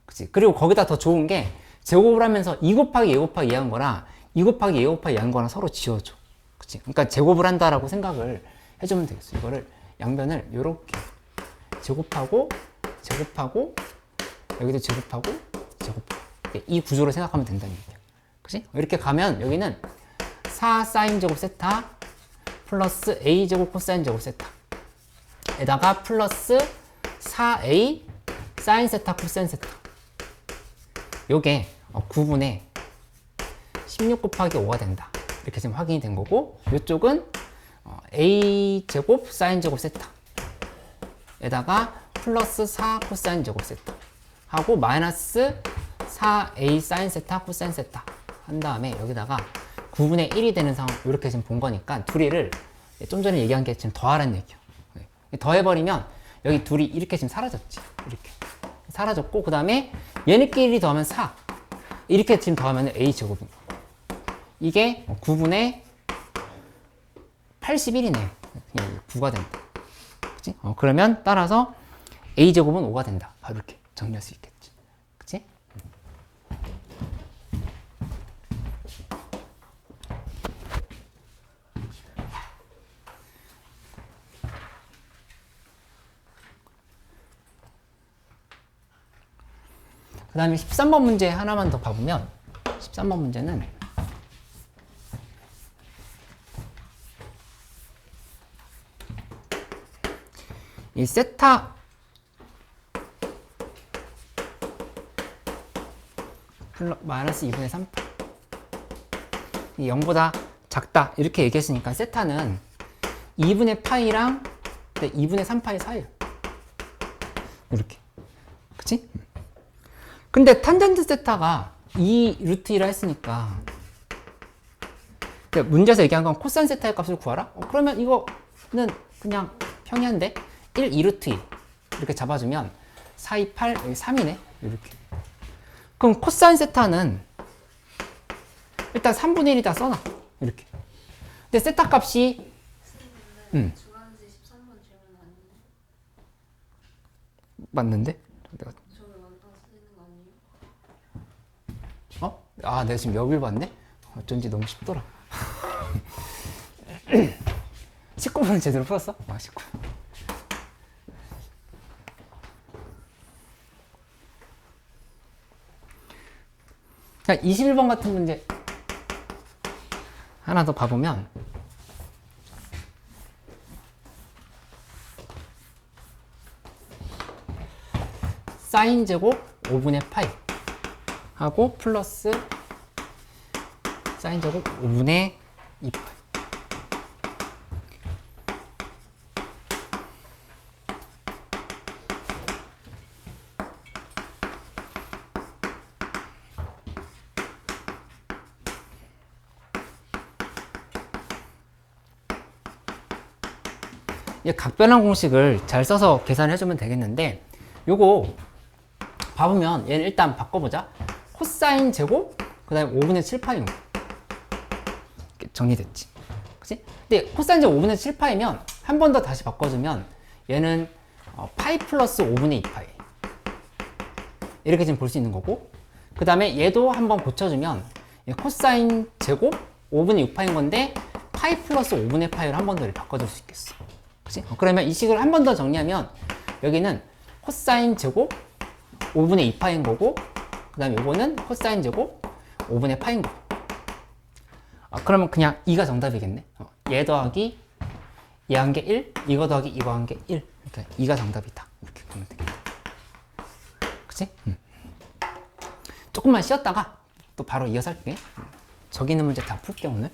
그치? 그리고 거기다 더 좋은 게 제곱을 하면서 2 곱하기 2 곱하기 2 한 거랑 2 곱하기 2 곱하기 2 한 거랑 서로 지워줘. 그치? 그러니까 제곱을 한다라고 생각을 해주면 되겠어. 이거를 양변을 요렇게 제곱하고 제곱하고 여기도 제곱하고 제곱하고 이 구조로 생각하면 된다는 얘기야. 그치? 이렇게 가면 여기는 4 사인 제곱 세타 플러스 A 제곱 코사인 제곱 세타 에다가 플러스 4A 사인 세타 코사인 세타 요게 9분의 16 곱하기 5가 된다. 이렇게 지금 확인이 된 거고, 이쪽은 A 제곱 사인 제곱 세타 에다가 플러스 4 코사인 제곱 세타 하고 마이너스 4A 사인 세타 코사인 세타 한 다음에 여기다가 9분의 1이 되는 상황 이렇게 지금 본 거니까 둘이를 좀 전에 얘기한 게 지금 더하라는 얘기야. 더해버리면 여기 둘이 이렇게 지금 사라졌지. 이렇게 사라졌고, 그 다음에 얘네끼리 더하면 4. 이렇게 지금 더하면 a제곱인 거고. 이게 9분의 81이네. 9가 된다. 그치? 그러면 따라서 a제곱은 5가 된다. 바로 이렇게 정리할 수 있겠지. 그치? 그 다음에 13번 문제 하나만 더 봐보면 13번 문제는 이 세타 마이너스 2분의 3 이 0보다 작다 이렇게 얘기했으니까 세타는 2분의 파이랑 2분의 3파이 사이에요. 이렇게. 그치? 근데 탄젠트 세타가 2 루트 1을 했으니까 문제에서 얘기한 건 코사인 세타의 값을 구하라? 그러면 이거는 그냥 평이한데 1, 2 루트 2 이렇게 잡아주면 4, 2, 8, 여기 3이네 이렇게. 그럼 코사인 세타는 일단 3분의 1이다 써놔 이렇게. 근데 세타 값이 주간지 13번 질문 아니네. 맞는데? 내가 저를 만들어 쓰는 거 아니에요? 아, 내가 지금 몇일 봤네? 어쩐지 너무 쉽더라. 19분은 제대로 풀었어? 19. 자, 21번 같은 문제 하나 더 봐보면 사인 제곱 5분의 파이 하고 플러스 사인 제곱 5분의 2파이. 이 각변환 공식을 잘 써서 계산해 주면 되겠는데, 요거 봐보면 얘는 일단 바꿔보자. 코사인 제곱 그 다음에 5분의 7파인 거 정리됐지. 그치? 근데 코사인 제곱 5분의 7파이면 한 번 더 다시 바꿔주면 얘는 파이 플러스 5분의 2파이 이렇게 지금 볼 수 있는 거고, 그 다음에 얘도 한 번 고쳐주면 코사인 제곱 5분의 6파인 건데 파이 플러스 5분의 파이로 한 번 더 바꿔줄 수 있겠어. 그치? 그러면 이 식을 한 번 더 정리하면 여기는 코사인 제곱 5분의 2파인 거고, 그 다음에 요거는 코사인 제곱 5분의 파인 거. 그러면 그냥 2가 정답이겠네. 얘 더하기 얘 한 게 1, 이거 더하기 이거 한 게 1. 그러니까 2가 정답이다. 이렇게 보면 되겠다. 그치? 조금만 쉬었다가 또 바로 이어서 할게. 저기 있는 문제 다 풀게 오늘.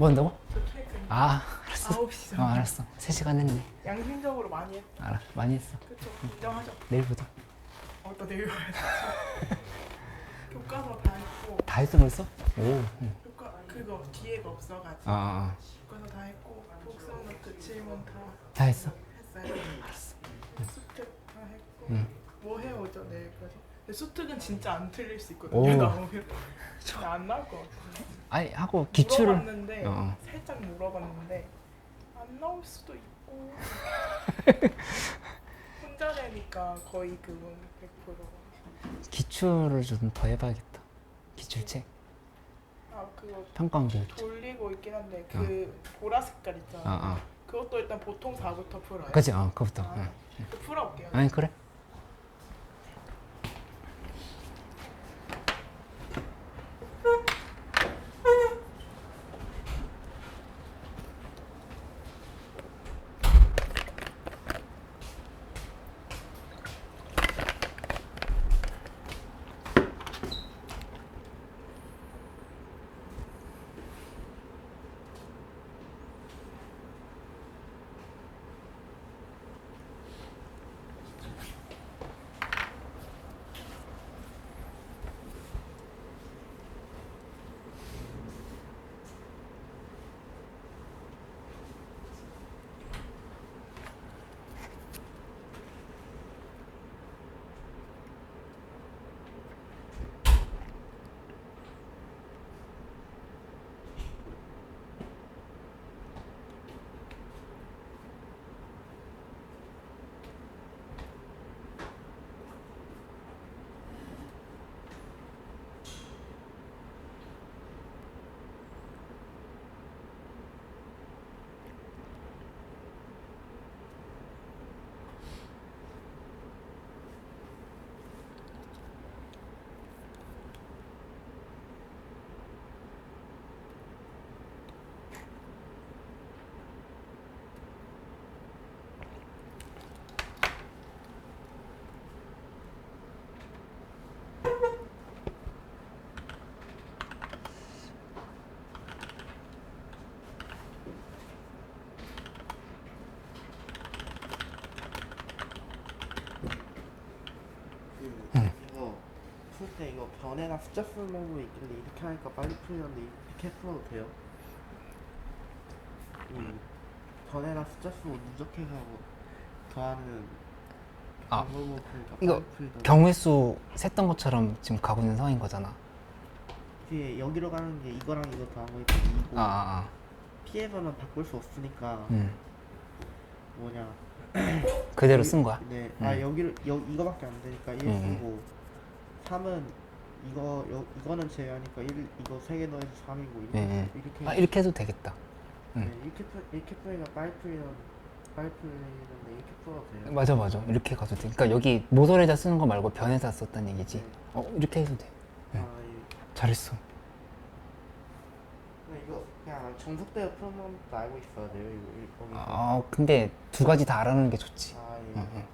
뭐 한다고? 저 퇴근 아 알았어. 9시 알았어. 3시간 했네. 양심적으로 많이 했다. 알아. 많이 했어. 그쵸? 인정하죠? 내일 보자. 또 내일 와야 돼. 교과서 다 했고 다 했어 벌써? 오. 응. 그거 뒤에가 없어가지고 아. 교과서 다 했고 복습 노트 질문 다 했어? 했어요. 수특 다 했고 응. 뭐 해오죠 내일까지? 근데 수특은 진짜 안 틀릴 수 오. 있거든요. 나오면 근데 안 나올 것 같아. 아니 하고 기출을. 물어봤는데 어. 살짝 물어봤는데 안 나올 수도 있고 혼자 내니까 거의 그분 100%. 기출을 좀 더 해봐야겠다. 기출책. 아 그거 평가원 교육책. 돌리고 있긴 한데 그 보라 색깔 있잖아. 그것도 일단 보통 4부터 풀어요. 그치? 그거부터. 아, 응. 그 풀어볼게요. 아니 그래? 이거 풀 때 이거 변에다 숫자 쓰는 방법이 있길래 이렇게 하니까 빨리 풀리는데 이렇게 풀어도 돼요? 변에다 숫자 쓰고 누적해가고 더하는 아, 방법으로 풀니까 이거 빨리 풀리던데. 경우의 셌던 것처럼 지금 가고 있는 상황인 거잖아. 이게 여기로 가는 게 이거랑 이거 더한 거니까 2고 아. P에서는 바꿀 수 없으니까 뭐냐 그대로 쓴 거야? 네, 음. 여기를 이거밖에 안 되니까 1 쓰고 3은 이거는 제외하니까 1 이거 3개 넣어서 3이고 이렇게 이렇게 해도 되겠다. 네, 이렇게 풀니까 빨리 풀리는데 이렇게 풀어도 돼요. 맞아. 이렇게 가도 돼. 그러니까 여기 모서리에다 쓰는 거 말고 변에다 썼다는 얘기지. 네. 이렇게 해도 돼. 네. 잘했어. 근데 이거 그냥 정석대로 푸는 것도 알고 있어야 돼요. 이거 거기서. 근데 두 가지 다 알아놓는 게 좋지. 예. 응.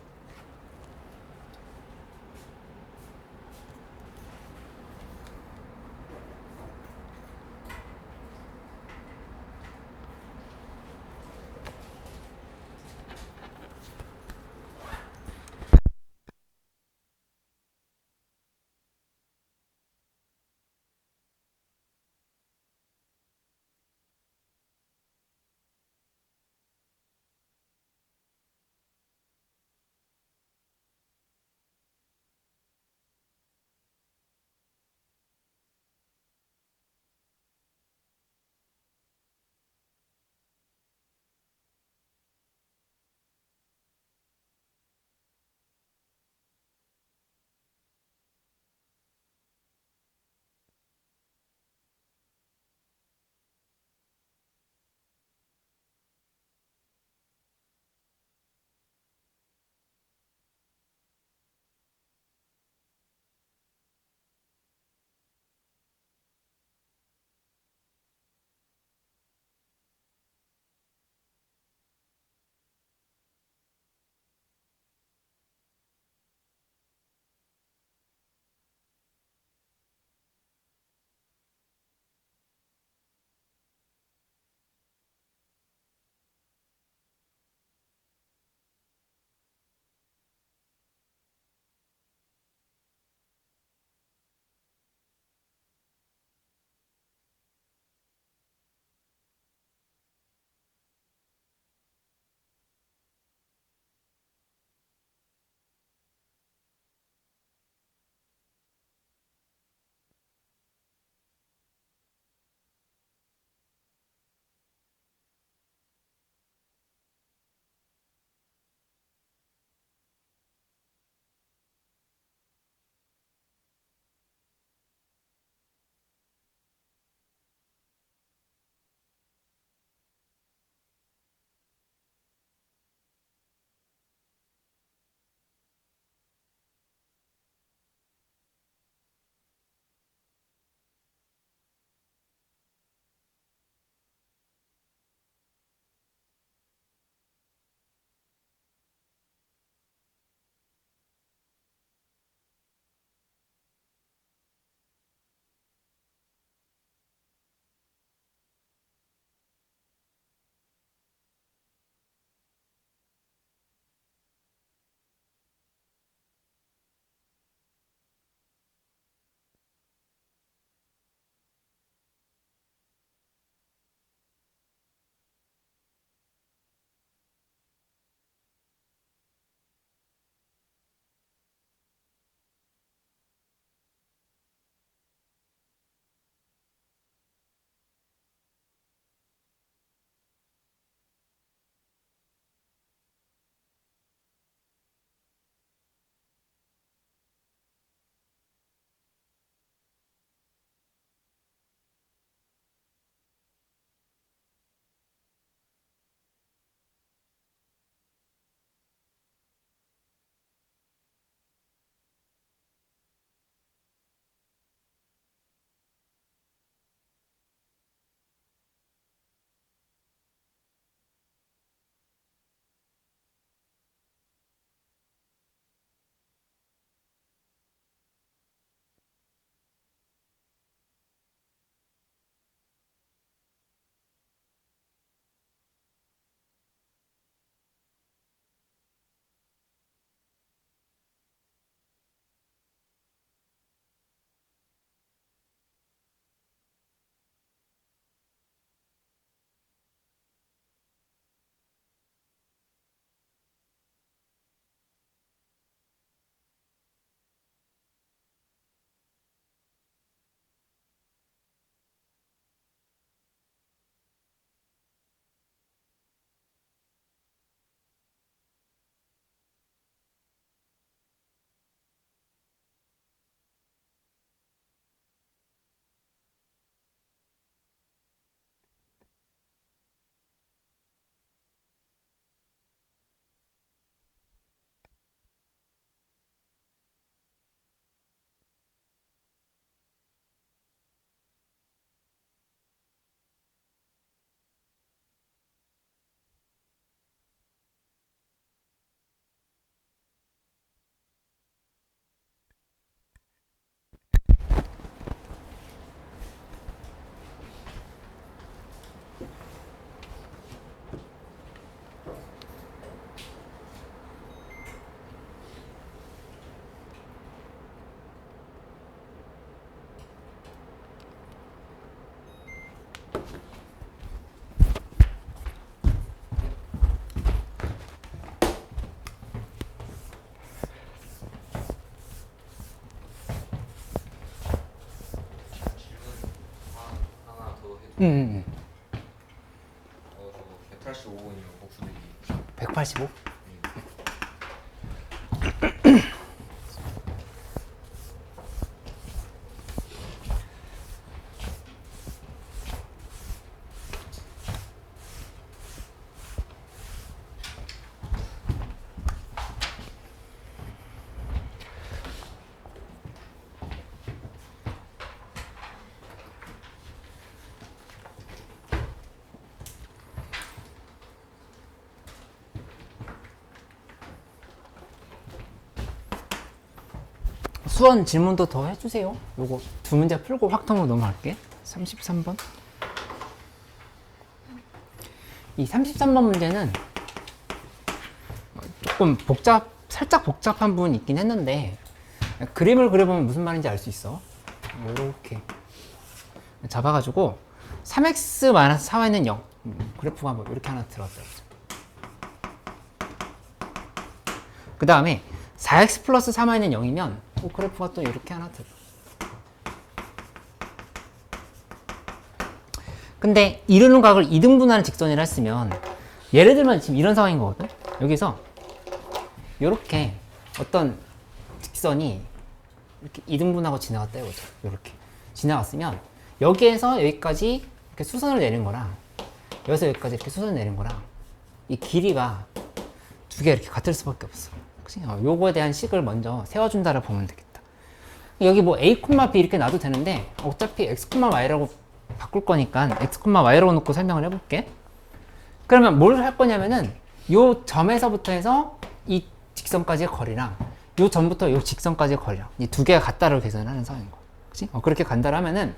응. 저 185원이요. 복수되기. 185? 수원 질문도 더 해주세요. 요거 두 문제 풀고 확통으로 넘어갈게. 33번. 이 33번 문제는 조금 살짝 복잡한 부분이 있긴 했는데, 그림을 그려보면 무슨 말인지 알 수 있어. 요렇게 잡아가지고 3x-4y는 0. 그래프가 뭐 이렇게 하나 들어왔어요. 그 다음에 4x 플러스 3y는 0이면 그래프가 또 이렇게 하나 들어. 근데 이루는 각을 2등분하는 직선이라 했으면, 예를 들면 지금 이런 상황인 거거든. 여기서 이렇게 어떤 직선이 이렇게 2등분하고 지나갔다 이거죠. 이렇게 지나갔으면 여기에서 여기까지 이렇게 수선을 내린 거랑 여기서 여기까지 이렇게 수선을 내린 거랑 이 길이가 두 개가 이렇게 같을 수밖에 없어. 그치? 요거에 대한 식을 먼저 세워준다라 보면 되겠다. 여기 뭐 a, b 이렇게 놔도 되는데 어차피 x, y라고 바꿀 거니까 x, y라고 놓고 설명을 해볼게. 그러면 뭘 할 거냐면은 요 점에서부터 해서 이 직선까지의 거리랑 요 점부터 요 직선까지의 거리랑 이 두 개가 같다를 계산하는 상황인 거야. 그치? 그렇게 간다라 하면은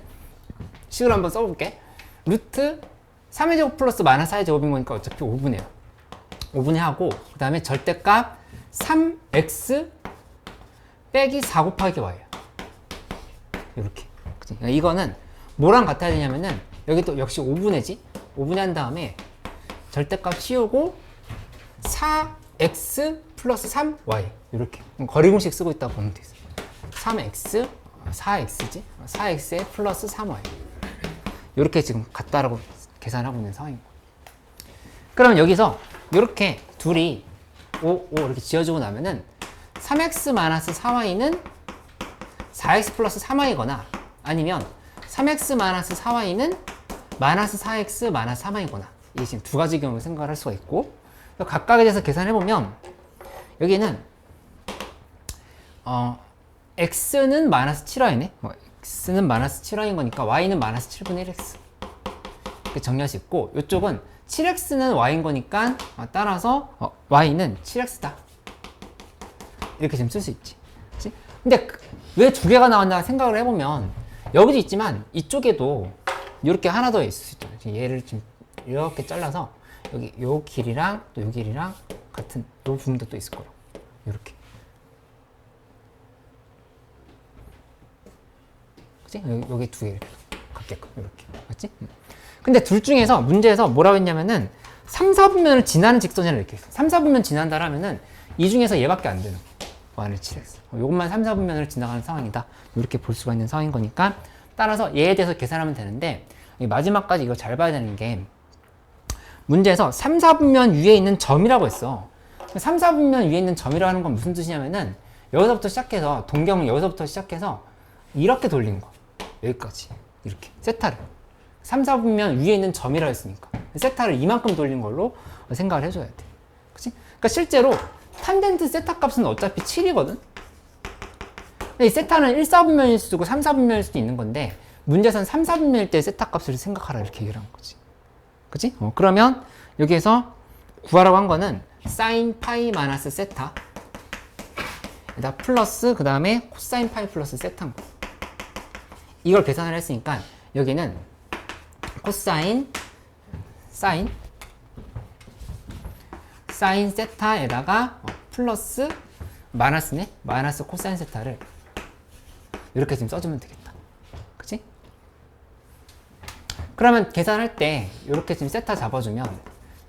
식을 한번 써볼게. 루트 3의 제곱 플러스 마이너스 4의 제곱인 거니까 어차피 5분해요. 5분해 하고, 그 다음에 절대값 3x 빼기 4 곱하기 y야. 이렇게. 그치? 이거는 뭐랑 같아야 되냐면은 여기 또 역시 5분해지? 5분해 한 다음에 절대값 씌우고 4x 플러스 3y 이렇게 거리공식 쓰고 있다고 보면 돼. 3x 4x지? 4x에 플러스 3y 이렇게 지금 같다라고 계산하고 있는 상황인 거예요. 그러면 여기서 이렇게 둘이 5 이렇게 지어주고 나면은 3x-4y는 4x 플러스 3y거나 아니면 3x-4y는 마이너스 4x 마이너스 3y거나, 이게 지금 두 가지 경우를 생각을 할 수가 있고, 각각에 대해서 계산해보면 여기는 x는 마이너스 7y네. x는 마이너스 7y인 거니까 y는 마이너스 7분의 1x 이렇게 정리할 수 있고, 이쪽은 7x는 y인 거니까 따라서 y는 7x다 이렇게 지금 쓸 수 있지. 그치? 근데 왜 두 개가 나왔나 생각을 해보면 여기도 있지만 이쪽에도 이렇게 하나 더 있을 수 있잖아요. 얘를 지금 이렇게 잘라서 여기 요 길이랑 또 요 길이랑 같은 요 부분도 또 있을 거라고. 이렇게. 그치? 여기 두 개 이렇게 같게끔 이렇게. 맞지? 근데 둘 중에서 문제에서 뭐라고 했냐면은 3, 4분면을 지나는 직선이라고 이렇게 했어. 3, 4분면 지난다 하면은 이 중에서 얘밖에 안 되는 거야. y를 7x. 요것만 3, 4분면을 지나가는 상황이다. 이렇게 볼 수가 있는 상황인 거니까 따라서 얘에 대해서 계산하면 되는데, 마지막까지 이거 잘 봐야 되는 게, 문제에서 3, 4분면 위에 있는 점이라고 했어. 3, 4분면 위에 있는 점이라고 하는 건 무슨 뜻이냐면은 여기서부터 시작해서, 동경은 여기서부터 시작해서 이렇게 돌린 거. 여기까지. 이렇게. 세타를. 3, 4분면 위에 있는 점이라고 했으니까 세타를 이만큼 돌린 걸로 생각을 해줘야 돼. 그치? 그러니까 실제로 탄젠트 세타 값은 어차피 7이거든? 근데 이 세타는 1, 4분면일 수도 있고 3, 4분면일 수도 있는 건데, 문제에서는 3, 4분면일 때 세타 값을 생각하라 이렇게 얘기를 한 거지. 그치? 그러면 여기에서 구하라고 한 거는 사인 파이 마이너스 세타 에다 플러스 그 다음에 코사인 파이 플러스 세타인 거. 이걸 계산을 했으니까 여기는 코사인 사인 세타에다가 플러스 마이너스네, 마이너스 코사인 세타를 이렇게 지금 써주면 되겠다. 그치? 그러면 계산할 때 이렇게 지금 세타 잡아주면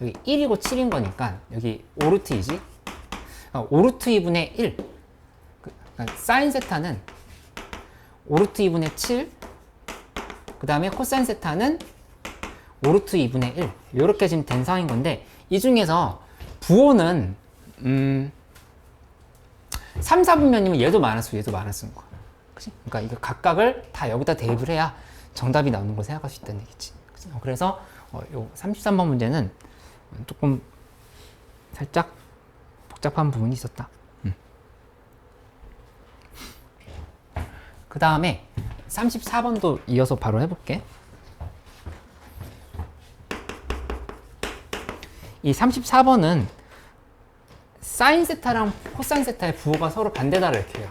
여기 1이고 7인 거니까 여기 5루트 2지? 5루트 2분의 1. 그러니까 사인 세타는 5루트 2분의 7, 그 다음에 코사인 세타는 5루트 2분의 1 이렇게 지금 된 상황인 건데 이 중에서 부호는 3, 4분면이면 얘도 마이너스 얘도 마이너스인 거야. 그치? 그러니까 이거 각각을 다 여기다 대입을 해야 정답이 나오는 걸 생각할 수 있다는 얘기지. 그치? 그래서 요 33번 문제는 조금 살짝 복잡한 부분이 있었다. 그 다음에 34번도 이어서 바로 해볼게. 이 34번은 사인 세타랑 코사인 세타의 부호가 서로 반대다를 이렇게 해요.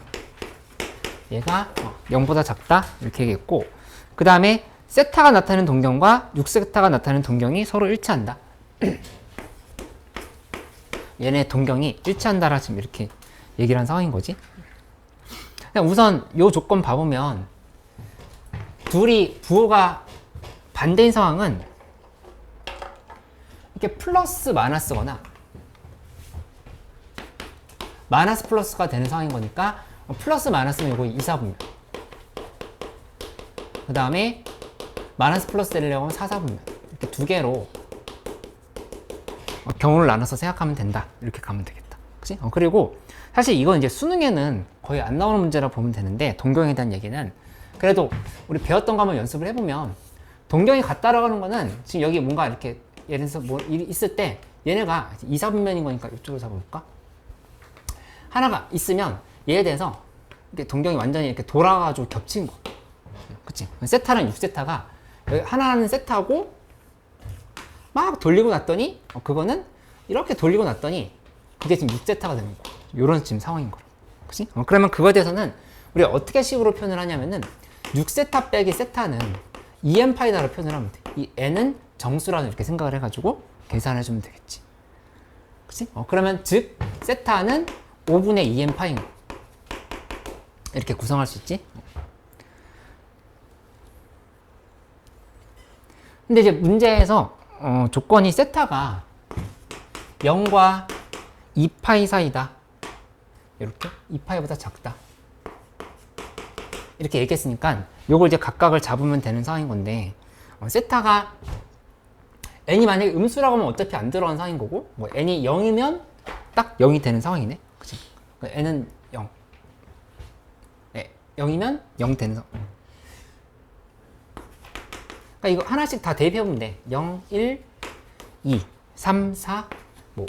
얘가 0보다 작다 이렇게 얘기했고, 그 다음에 세타가 나타내는 동경과 6세타가 나타내는 동경이 서로 일치한다. 얘네 동경이 일치한다라 지금 이렇게 얘기를 한 상황인 거지. 우선 요 조건 봐보면 둘이 부호가 반대인 상황은 이렇게 플러스 마이너스거나 마이너스 플러스가 되는 상황인 거니까 플러스 마이너스면 이거 2, 4분면, 그 다음에 마이너스 플러스 되려고 하면 4, 4분면, 이렇게 두 개로 경우를 나눠서 생각하면 된다. 이렇게 가면 되겠다. 그치? 그리고 사실 이건 이제 수능에는 거의 안 나오는 문제라 보면 되는데, 동경에 대한 얘기는 그래도 우리 배웠던 거 한번 연습을 해보면 동경이 같다라고 하는 거는 지금 여기 뭔가 이렇게 예를 들어서 뭐 일이 있을 때 얘네가 2, 4분면인 거니까 이쪽으로 잡아볼까? 하나가 있으면 얘에 대해서 이렇게 동경이 완전히 이렇게 돌아가지고 겹친 거. 그치? 세타랑 6세타가 여기 하나는 세타고 막 돌리고 났더니 그거는 이렇게 돌리고 났더니 그게 지금 6세타가 되는 거야. 요런 지금 상황인 거라. 그치? 그러면 그거에 대해서는 우리가 어떻게 식으로 표현을 하냐면은 6세타 빼기 세타는 2n파이다로 표현을 하면 돼. 이 n은 정수라는 이렇게 생각을 해가지고 계산해 주면 되겠지. 그치? 그러면 즉 세타는 5분의 2n파인 거. 이렇게 구성할 수 있지. 근데 이제 문제에서 조건이 세타가 0과 2파이 사이다. 이렇게 2파이보다 작다. 이렇게 얘기했으니까 요걸 이제 각각을 잡으면 되는 상황인 건데, 세타가 n이 만약에 음수라고 하면 어차피 안 들어간 상황인 거고, 뭐 n이 0이면 딱 0이 되는 상황이네. 그치? n은 0. 네, 0이면 0 되는 상황. 그러니까 이거 하나씩 다 대입해보면 돼. 0, 1, 2, 3, 4, 뭐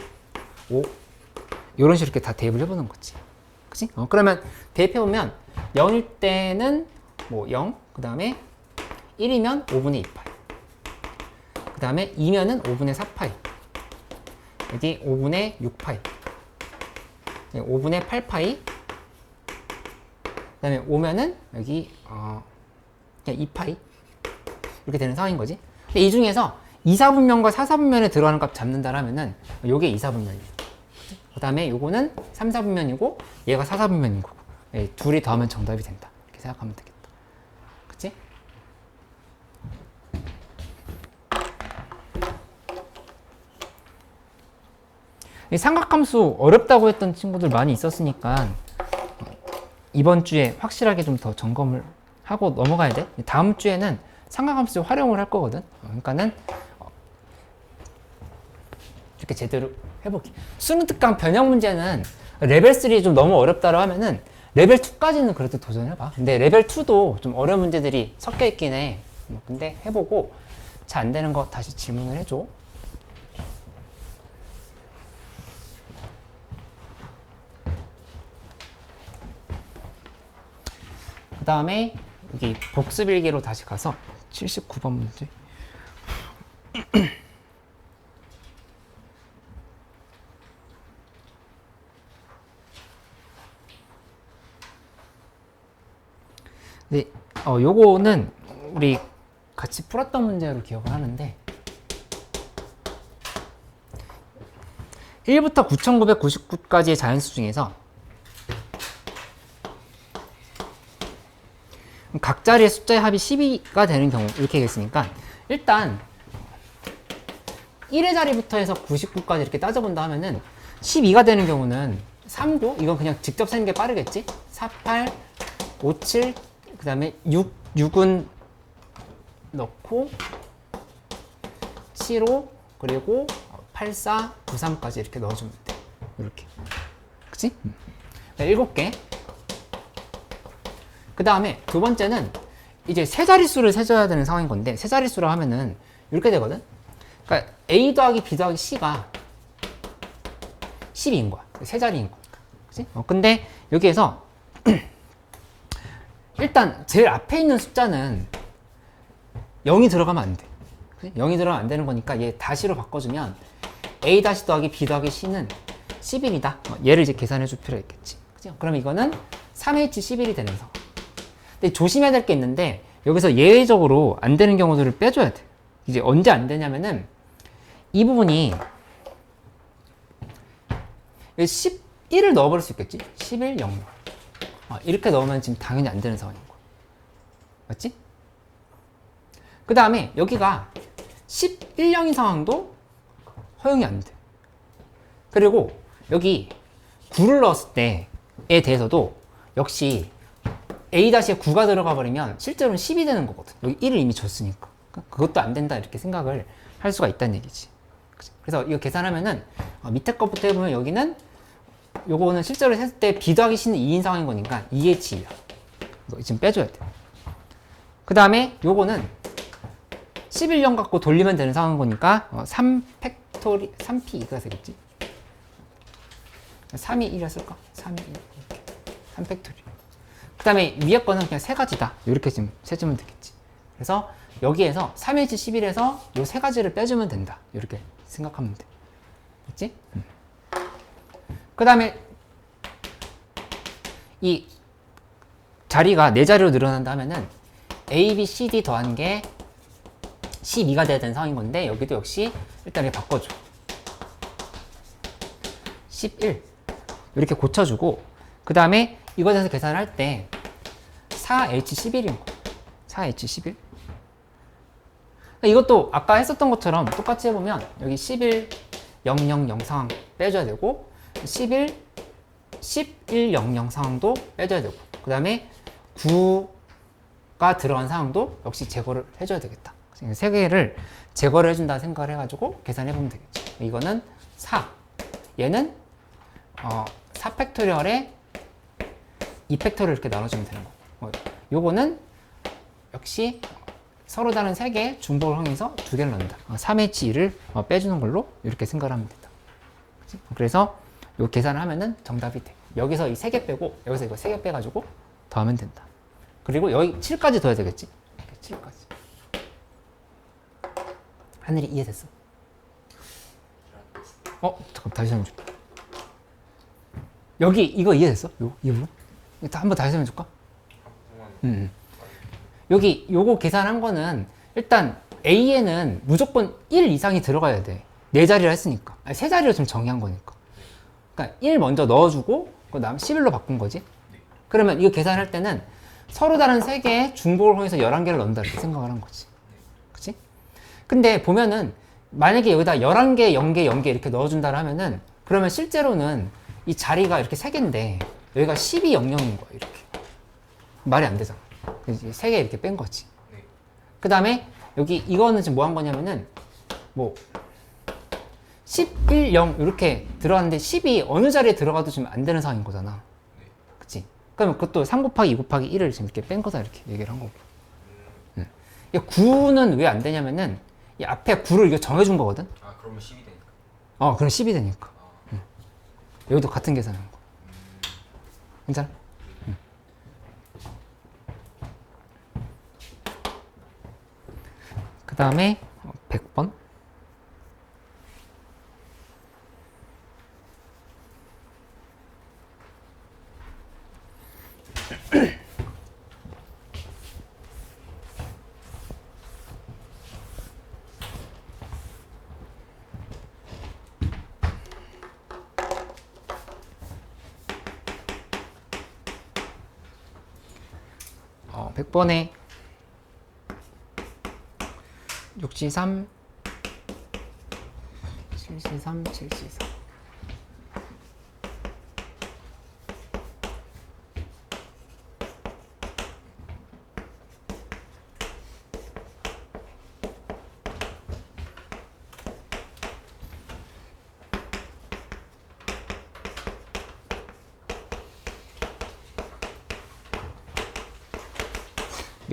5 이런 식으로 이렇게 다 대입을 해보는 거지. 그치? 그러면 대입해보면 0일 때는 뭐 0, 그 다음에 1이면 5분의 2파이, 그 다음에 2면은 5분의 4파이, 여기 5분의 6파이, 5분의 8파이, 그 다음에 5면은 여기 그냥 2파이 이렇게 되는 상황인 거지. 근데 이 중에서 2, 4분면과 4, 4분면에 들어가는 값 잡는다라면은 요게 2, 4분면이에요. 그 다음에 요거는 3, 4분면이고 얘가 4, 4분면인 거고, 둘이 더하면 정답이 된다. 이렇게 생각하면 되겠다. 그치? 이 삼각함수 어렵다고 했던 친구들 많이 있었으니까 이번 주에 확실하게 좀 더 점검을 하고 넘어가야 돼. 다음 주에는 삼각함수 활용을 할 거거든. 그러니까는 이렇게 제대로 해볼게. 수능 특강 변형 문제는 레벨 3 좀 너무 어렵다고 하면은 레벨 2까지는 그래도 도전해봐. 근데 레벨 2도 좀 어려운 문제들이 섞여 있긴 해. 근데 해보고 잘 안 되는 거 다시 질문을 해줘. 그 다음에 여기 복습일기로 다시 가서 79번 문제. 네, 요거는 우리 같이 풀었던 문제로 기억을 하는데 1부터 9999까지의 자연수 중에서 각 자리의 숫자의 합이 12가 되는 경우 이렇게 되겠으니까 일단 1의 자리부터 해서 99까지 이렇게 따져본다 하면은 12가 되는 경우는 3, 9 이건 그냥 직접 세는 게 빠르겠지? 4, 8, 5, 7 그 다음에 6, 6은 넣고 75 그리고 84 93까지 이렇게 넣어주면 돼. 이렇게. 그치? 네, 7개. 그 다음에 두 번째는 이제 세 자릿수를 세줘야 되는 상황인 건데, 세 자릿수라 하면은 이렇게 되거든? 그러니까 A 더하기 B 더하기 C가 10인 거야. 세 자리인 거니까. 그치? 근데 여기에서 일단 제일 앞에 있는 숫자는 0이 들어가면 안 돼. 그치? 0이 들어가면 안 되는 거니까 얘 다시로 바꿔주면 A 다시 더하기 B 더하기 C는 11이다. 얘를 이제 계산해 줄 필요가 있겠지. 그죠? 그럼 이거는 3H11이 되는 상황. 근데 조심해야 될 게 있는데 여기서 예외적으로 안 되는 경우들을 빼줘야 돼. 이제 언제 안 되냐면은 이 부분이 11을 넣어버릴 수 있겠지? 11, 0. 이렇게 넣으면 지금 당연히 안 되는 상황인 거야. 맞지? 그 다음에 여기가 11, 0인 상황도 허용이 안 돼. 그리고 여기 9를 넣었을 때에 대해서도 역시 A-에 9가 들어가 버리면 실제로는 10이 되는 거거든. 여기 1을 이미 줬으니까. 그것도 안 된다 이렇게 생각을 할 수가 있다는 얘기지. 그래서 이거 계산하면은 밑에 것부터 해보면 여기는 요거는 실제로 했을 때 B 더하기 C는 2인 상황인 거니까 2H야. 이거 지금 빼줘야 돼. 그 다음에 요거는 11령 갖고 돌리면 되는 상황인 거니까 3팩토리 3P 이가 되겠지. 3이 1이었을까? 3이 1 이렇게 3팩토리. 그 다음에 위에 거는 그냥 세 가지다. 이렇게 지금 세주면 되겠지. 그래서 여기에서 3H11에서 요 세 가지를 빼주면 된다. 이렇게 생각하면 돼. 됐지? 그 다음에 이 자리가 4자리로 늘어난다 하면은 A, B, C, D 더한 게 12가 돼야 되는 상황인 건데 여기도 역시 일단 이렇게 바꿔줘. 11 이렇게 고쳐주고 그 다음에 이거에 대해서 계산을 할 때 4H11인 거야. 4H11 이것도 아까 했었던 것처럼 똑같이 해보면 여기 11, 0, 0, 0 상황 빼줘야 되고 11, 11, 0, 0 상황도 빼줘야 되고 그 다음에 9가 들어간 상황도 역시 제거를 해줘야 되겠다. 세 개를 제거를 해준다 생각을 해가지고 계산해보면 되겠죠. 이거는 4 얘는 4팩토리얼에 2팩토리얼 이렇게 나눠주면 되는 거고 요거는 역시 서로 다른 3개 중복을 활용해서 2개를 넣는다. 3H2를 빼주는 걸로 이렇게 생각을 하면 된다. 그치? 그래서 요 계산을 하면은 정답이 돼. 여기서 이 3개 빼고 여기서 이거 3개 빼가지고 더하면 된다. 그리고 여기 7까지 더해야 되겠지? 7까지. 하늘이 이해됐어? 잠깐 다시 설명 줄게. 여기 이거 이해됐어? 이 부분? 한번 다시 설명 줄까? 여기 요거 계산한 거는 일단 A에는 무조건 1 이상이 들어가야 돼. 4자리를 했으니까. 아니, 3자리로 지금 정의한 거니까. 그러니까 1 먼저 넣어주고 그 다음 11로 바꾼 거지. 그러면 이거 계산할 때는 서로 다른 3개의 중복을 통해서 11개를 넣는다 이렇게 생각을 한 거지. 그치? 근데 보면은 만약에 여기다 11개, 0개, 0개 이렇게 넣어준다 하면은 그러면 실제로는 이 자리가 이렇게 3개인데 여기가 12, 0, 0인 거야. 이렇게. 말이 안 되잖아. 3개 이렇게 뺀 거지. 그 다음에 여기 이거는 지금 뭐 한 거냐면은 뭐 11, 0 이렇게 들어갔는데 10이 어느 자리에 들어가도 지금 안 되는 상황인 거잖아. 그치? 그러면 그것도 3 곱하기 2 곱하기 1을 지금 이렇게 뺀 거다 이렇게 얘기를 한 거고. 9는 왜 안 되냐면은 이 앞에 9를 이거 정해준 거거든? 그러면 10이 되니까. 그럼 10이 되니까. 여기도 같은 계산한 거. 괜찮아? 그 다음에 100번. 어, 100번에 6C3 7C3 7C3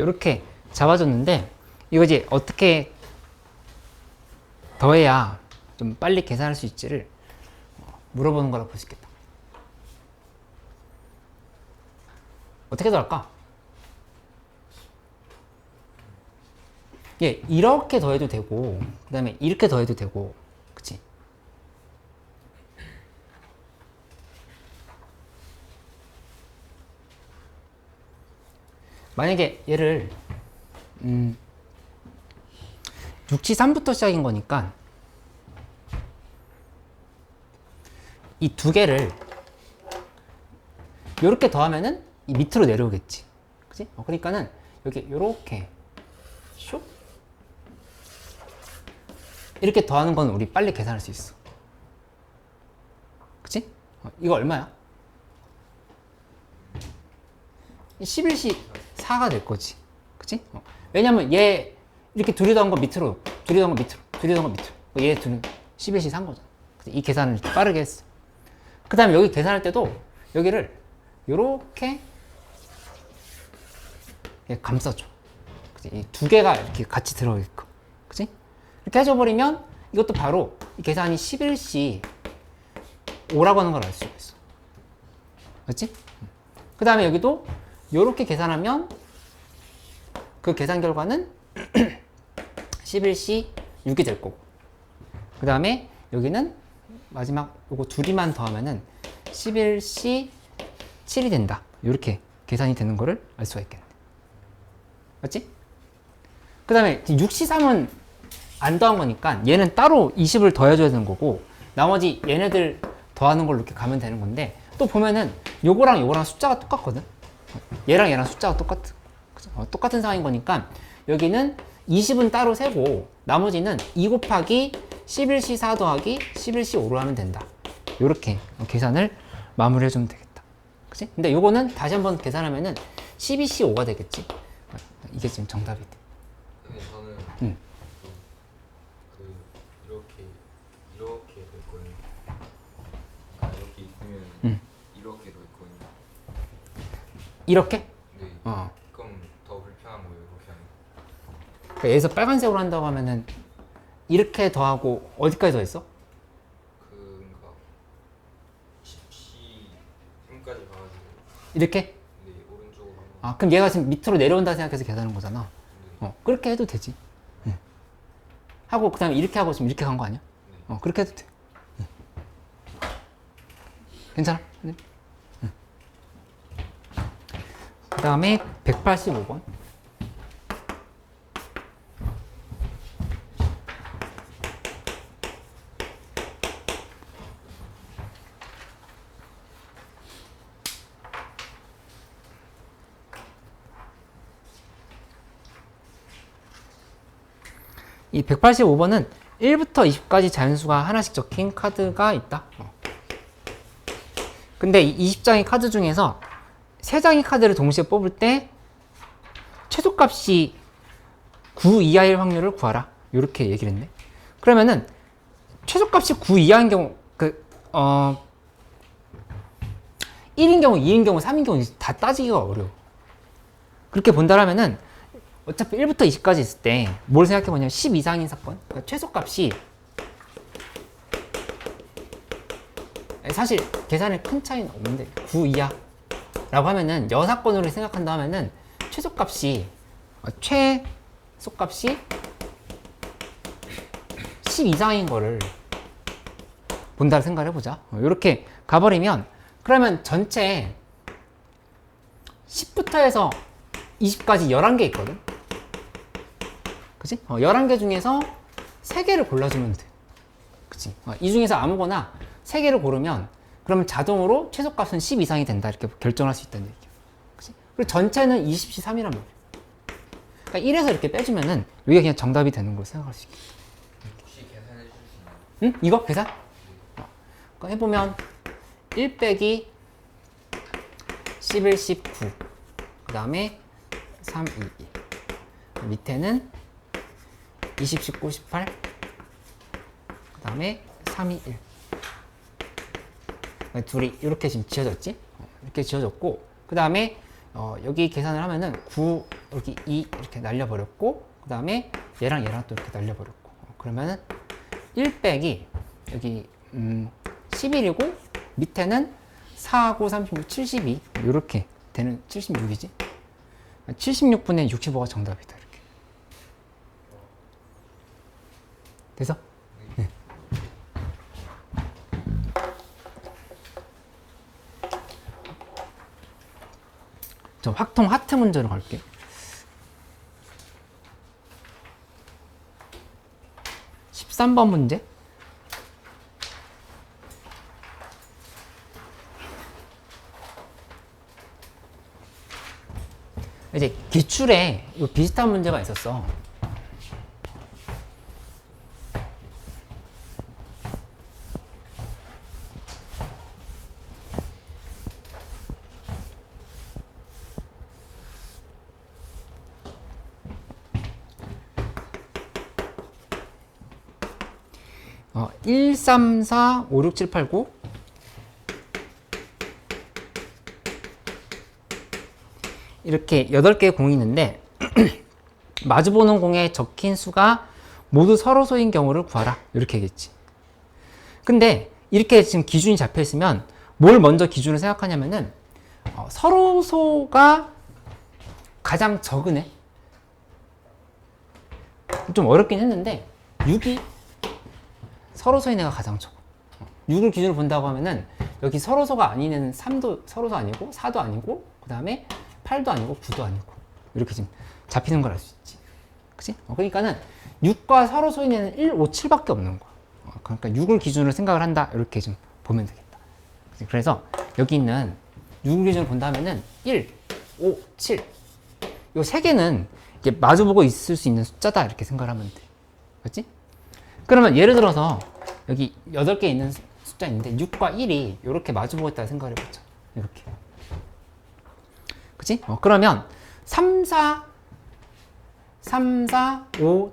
이렇게 잡아줬는데 이거 이제 어떻게 더해야 좀 빨리 계산할 수 있지를 물어보는 거라고 볼 수 있겠다. 어떻게 더할까? 예, 이렇게 더해도 되고 그 다음에 이렇게 더해도 되고, 그치? 만약에 얘를 6치3부터 시작인 거니까 이 두 개를 이렇게 더하면은 이 밑으로 내려오겠지, 그치? 그러니까는 여기 요렇게 슉 이렇게 더하는 건 우리 빨리 계산할 수 있어, 그치? 이거 얼마야? 11시 4가 될 거지, 그치? 왜냐면 얘 이렇게 둘이 더한 거 밑으로, 둘이 더한 거 밑으로, 둘이 더한 거 밑으로, 얘 둘은 11시 4인 거잖아. 이 계산을 빠르게 했어. 그 다음에 여기 계산할 때도 여기를 요렇게 감싸줘. 이 두 개가 이렇게 같이 들어있고, 그치? 이렇게 해줘버리면 이것도 바로 이 계산이 11시 5라고 하는 걸 알 수가 있어. 맞지? 그 다음에 여기도 요렇게 계산하면 그 계산 결과는 11시 6이 될 거고, 그 다음에 여기는 마지막 요거 둘이만 더하면은 11시 7이 된다. 이렇게 계산이 되는 거를 알 수가 있겠네. 맞지? 그 다음에 6시 3은 안 더한 거니까 얘는 따로 20을 더해줘야 되는 거고, 나머지 얘네들 더하는 걸로 이렇게 가면 되는 건데, 또 보면은 요거랑 요거랑 숫자가 똑같거든. 얘랑 얘랑 숫자가 똑같은, 똑같은 상황인 거니까 여기는 20은 따로 세고 나머지는 2 곱하기 11시 4 더하기 11시 5로 하면 된다. 요렇게 계산을 마무리 해주면 되겠다. 그치? 근데 요거는 다시 한번 계산하면은 12시 5가 되겠지. 이게 지금 정답이 돼. 근데 저는 이렇게 될 거예요. 이렇게 있으면 이렇게 될 거예요. 이렇게? 네. 어. 그럼 더 불편한 거예요. 이렇게 하면. 그러니까 여기서 빨간색으로 한다고 하면은 이렇게 더하고 어디까지 더했어? 그러니까 10시 3까지 가가지고. 이렇게? 네, 오른쪽으로. 아, 그럼 얘가 지금 밑으로 내려온다 생각해서 계산하는 거잖아. 그렇게 해도 되지. 하고 그 다음에 이렇게 하고 지금 이렇게 간 거 아니야? 그렇게 해도 돼. 괜찮아? 그 다음에 185번. 이 185번은 1부터 20까지 자연수가 하나씩 적힌 카드가 있다. 근데 이 20장의 카드 중에서 3장의 카드를 동시에 뽑을 때 최소값이 9 이하일 확률을 구하라. 이렇게 얘기를 했네. 그러면은 최소값이 9 이하인 경우, 1인 경우, 2인 경우, 3인 경우 다 따지기가 어려워. 그렇게 본다라면은 어차피 1부터 20까지 있을 때 뭘 생각해보냐면 10 이상인 사건, 그러니까 최소값이 사실 계산에 큰 차이는 없는데 9 이하라고 하면은 여사건으로 생각한다 하면은 최소값이 10 이상인 거를 본다를 생각을 해보자. 이렇게 가버리면 그러면 전체 10부터 해서 20까지 11개 있거든. 그치? 11개 중에서 3개를 골라주면 돼. 그치? 이 중에서 아무거나 3개를 고르면 그러면 자동으로 최소값은 10 이상이 된다. 이렇게 결정할 수 있다는 얘기야. 그치? 그리고 전체는 20시 3이란 말이야. 그러니까 1에서 이렇게 빼주면은 이게 그냥 정답이 되는 걸 생각할 수 있겠다. 혹시 계산해 주실 수 있나요? 응? 이거 계산? 그러니까 해보면 1 빼기 11, 19. 그 다음에 3, 2, 1. 밑에는 20, 19, 18. 그 다음에 3, 2, 1. 둘이 이렇게 지금 지어졌지? 이렇게 지어졌고, 그 다음에 여기 계산을 하면은 9 여기 2 이렇게 날려버렸고 그 다음에 얘랑 얘랑 또 이렇게 날려버렸고 그러면은 1 빼기 여기 11이고 밑에는 4하고 36, 72 이렇게 되는 76이지. 76분의 65가 정답이다 이렇게. 돼서? 네. 저 확통 하트 문제로 갈게. 십삼 번 문제. 이제 기출에 비슷한 문제가 있었어. 어, 1, 3, 4, 5, 6, 7, 8, 9 이렇게 8개의 공이 있는데 마주보는 공에 적힌 수가 모두 서로소인 경우를 구하라 이렇게 얘기했지. 근데 이렇게 지금 기준이 잡혀 있으면 뭘 먼저 기준을 생각하냐면은 서로소가 가장 적으네. 좀 어렵긴 했는데 6이 서로소인 애가 가장 적어. 6을 기준으로 본다고 하면은 여기 서로소가 아닌 애는 3도 서로소 아니고 4도 아니고 그 다음에 8도 아니고 9도 아니고 이렇게 지금 잡히는 걸 알 수 있지. 그치? 그러니까는 6과 서로소인 애는 1, 5, 7밖에 없는 거야. 그러니까 6을 기준으로 생각을 한다 이렇게 좀 보면 되겠다. 그치? 그래서 여기 있는 6을 기준으로 본다면은 1, 5, 7 요 세 개는 이게 마주보고 있을 수 있는 숫자다 이렇게 생각을 하면 돼. 그렇지? 그러면 예를 들어서 여기 8개 있는 숫자 있는데 6과 1이 이렇게 마주보고 있다고 생각을 해보자. 이렇게. 그치? 그러면 3, 4, 5,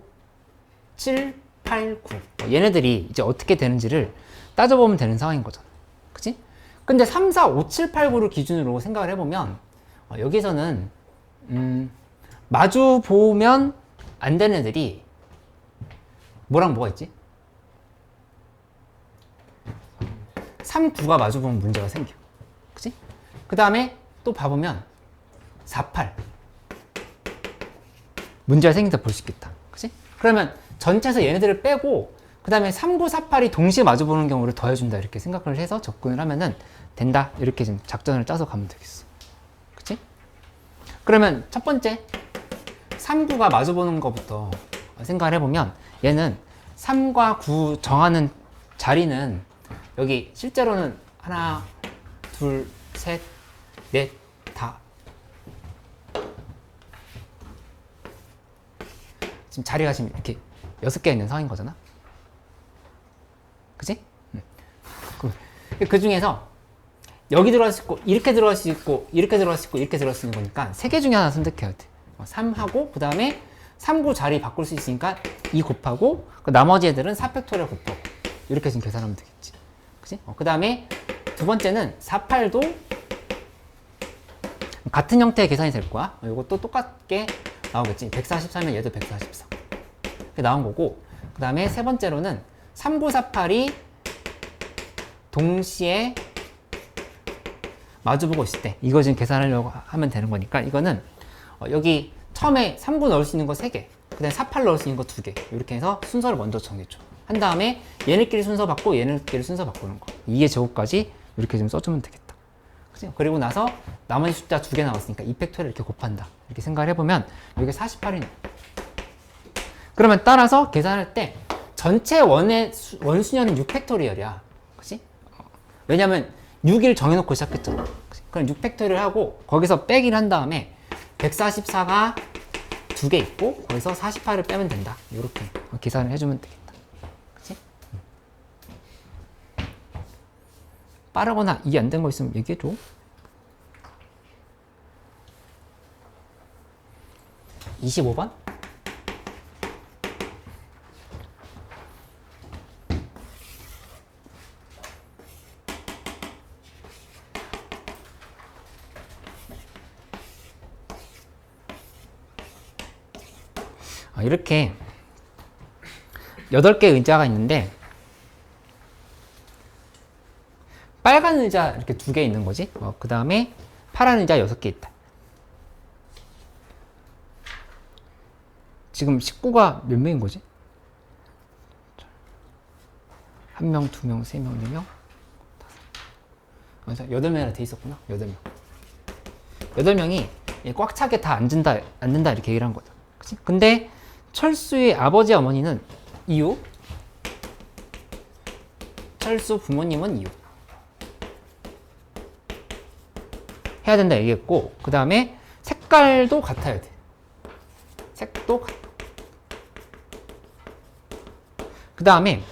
7, 8, 9 얘네들이 이제 어떻게 되는지를 따져보면 되는 상황인 거잖아. 그치? 근데 3, 4, 5, 7, 8, 9를 기준으로 생각을 해보면 여기서는 마주 보면 안 되는 애들이 뭐랑 뭐가 있지? 3, 9가 마주 보면 문제가 생겨. 그치? 그 다음에 또 봐보면 4, 8 문제가 생긴다 볼 수 있겠다. 그치? 그러면 전체에서 얘네들을 빼고 그 다음에 3, 9, 4, 8이 동시에 마주 보는 경우를 더해준다 이렇게 생각을 해서 접근을 하면은 된다 이렇게 좀 작전을 짜서 가면 되겠어. 그치? 그러면 첫 번째 3, 9가 마주 보는 것부터 생각을 해보면 얘는 3과 9 정하는 자리는 여기 실제로는 하나, 둘, 셋, 넷, 다 지금 자리가 지금 이렇게 6개 있는 상황인 거잖아. 그치? 그 중에서 여기 들어갈 수 있고 이렇게 들어갈 수 있고 이렇게 들어갈 수 있고 이렇게 들어갈 수 있는 거니까 3개 중에 하나 선택해야 돼. 3하고 그 다음에 3, 9 자리 바꿀 수 있으니까 2 곱하고 그 나머지 애들은 4팩토리얼 곱하고 이렇게 지금 계산하면 되겠지. 그치? 그 다음에 두 번째는 4, 8도 같은 형태의 계산이 될 거야. 이것도 똑같게 나오겠지. 144면 얘도 144 이렇게 나온 거고 그 다음에 세 번째로는 3, 9, 4, 8이 동시에 마주보고 있을 때 이거 지금 계산하려고 하면 되는 거니까 이거는 여기 처음에 3, 9 넣을 수 있는 거 3개 그 다음에 4, 8 넣을 수 있는 거 2개 이렇게 해서 순서를 먼저 정해줘. 한 다음에 얘네끼리 순서 바꾸고 얘네끼리 순서 바꾸는 거 2의 제곱까지 이렇게 좀 써주면 되겠다. 그치? 그리고 나서 나머지 숫자 2개 나왔으니까 2팩토리를 이렇게 곱한다 이렇게 생각을 해보면 여기 48이네. 그러면 따라서 계산할 때 전체 원수녀는 6팩토리얼이야. 그치? 왜냐면 6일 정해놓고 시작했잖아. 그치? 그럼 6팩토리를 하고 거기서 빼기를 한 다음에 144가 2개 있고 거기서 48을 빼면 된다. 이렇게 계산을 해주면 되겠다. 그치? 빠르거나 이해 안 된 거 있으면 얘기해줘. 25번? 이렇게 8개의 의자가 있는데 빨간 의자 이렇게 2개 있는 거지. 그 다음에 파란 의자 6개 있다. 지금 식구가 몇 명인 거지? 1명, 2명, 3명, 4명, 8명이나 돼 있었구나. 8명. 8명이 꽉 차게 다 앉는다 이렇게 얘기를 한 거다. 그치? 근데 철수의 아버지, 어머니는 이유, 철수 부모님은 이유. 해야 된다 얘기했고, 그 다음에 색깔도 같아야 돼. 색도 같아. 그 다음에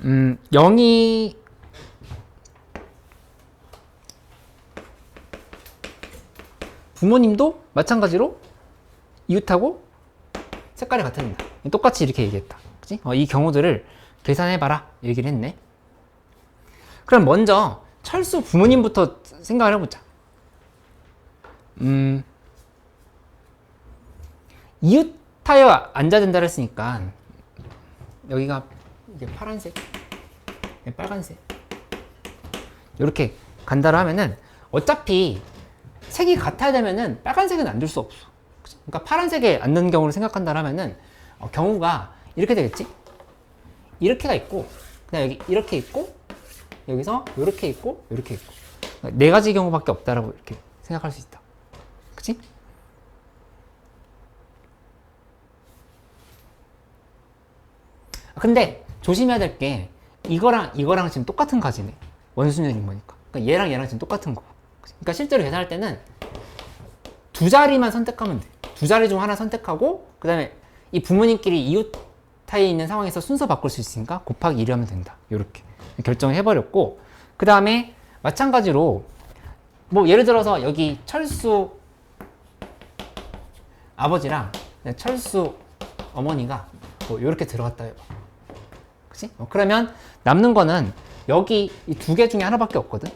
0이 부모님도 마찬가지로 이웃하고 색깔이 같아야 된다. 똑같이 이렇게 얘기했다. 그치? 이 경우들을 계산해봐라 얘기를 했네. 그럼 먼저 철수 부모님부터 생각을 해보자. 이웃하여 앉아야 된다 했으니까 여기가 이게 파란색, 빨간색 이렇게 간다로 하면은 어차피 색이 같아야 되면은 빨간색은 앉을 수 없어. 그러니까 파란색에 앉는 경우를 생각한다 하면은 경우가 이렇게 되겠지. 이렇게가 있고, 그다음 여기 이렇게 있고, 여기서 이렇게 있고, 이렇게 있고, 4가지 경우밖에 없다라고 이렇게 생각할 수 있다. 그치? 근데 조심해야 될 게 이거랑 지금 똑같은 가지네. 원순열인 거니까. 그러니까 얘랑 지금 똑같은 거. 그러니까 실제로 계산할 때는 2자리만 선택하면 돼. 2자리 중 하나 선택하고, 그 다음에 이 부모님끼리 이웃 타에 있는 상황에서 순서 바꿀 수 있으니까 곱하기 1을 하면 된다. 이렇게 결정을 해버렸고, 그 다음에 마찬가지로 뭐 예를 들어서 여기 철수 아버지랑 철수 어머니가 뭐 이렇게 들어갔다 해봐. 그치? 그러면 남는 거는 여기 이 2개 중에 하나밖에 없거든.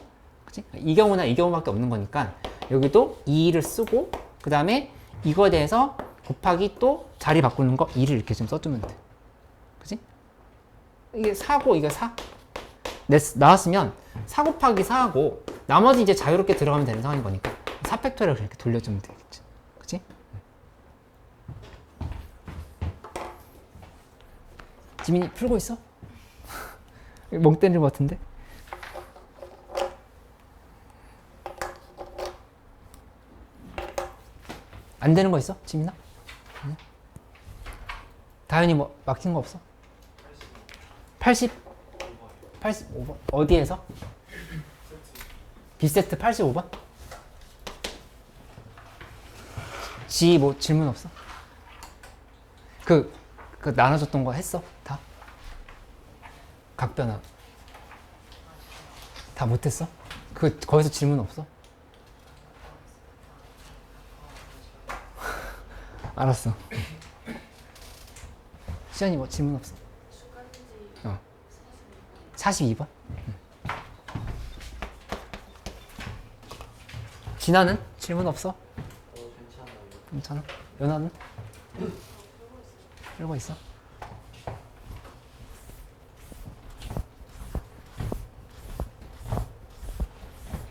그치? 이 경우나 이 경우밖에 없는 거니까 여기도 2를 쓰고, 그 다음에 이거에 대해서 곱하기 또 자리 바꾸는 거 2를 이렇게 좀 써주면 돼. 그치? 이게 4고 이게 4 나왔으면 4 곱하기 4하고 나머지 이제 자유롭게 들어가면 되는 상황인 거니까 4 팩토리얼을 이렇게 돌려주면 되겠지. 그치? 지민이 풀고 있어? 멍 때리는 것 같은데? 안 되는 거 있어? 지민아? 아니야? 다현이 뭐 막힌 거 없어? 85번? 어디에서? B세트 85번? 지 뭐 질문 없어? 그 나눠줬던 거 했어? 다? 각변화 다 못했어? 거기서 질문 없어? 알았어. 시연이 뭐 질문 없어? 42번? 진아는 질문 없어? 괜찮아. 연아는? 풀고 있어?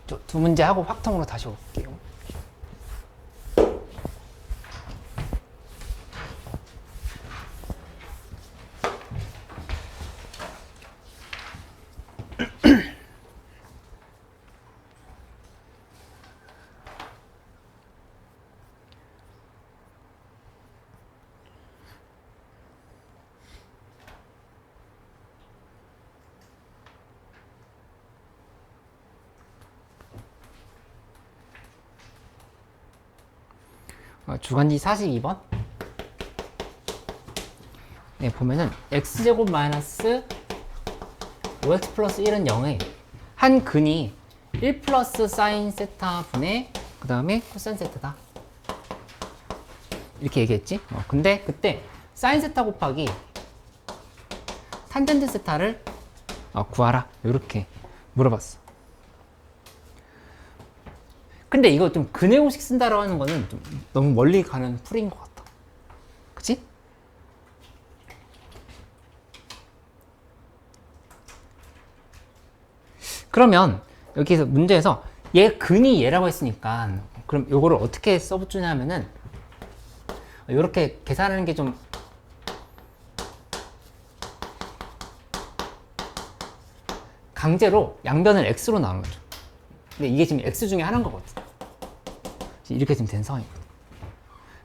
저 2문제 하고 확통으로 다시 올게요. 주간지 42번. 네, 보면은 x제곱 마이너스 5x 플러스 1은 0에 한 근이 1 플러스 사인 세타 분의 그 다음에 코사인 세타다. 이렇게 얘기했지? 근데 그때 사인 세타 곱하기 탄젠트 세타를 구하라. 이렇게 물어봤어. 근데 이거 좀 근의 공식 쓴다라고 하는 거는 좀 너무 멀리 가는 풀이인 것 같다. 그치? 그러면 여기서 문제에서 얘 근이 얘라고 했으니까 그럼 요거를 어떻게 써주냐면은 요렇게 계산하는 게 좀 강제로 양변을 x로 나누는 거죠. 근데 이게 지금 x 중에 하나인 거거든. 이렇게 지금 된 상황이거든.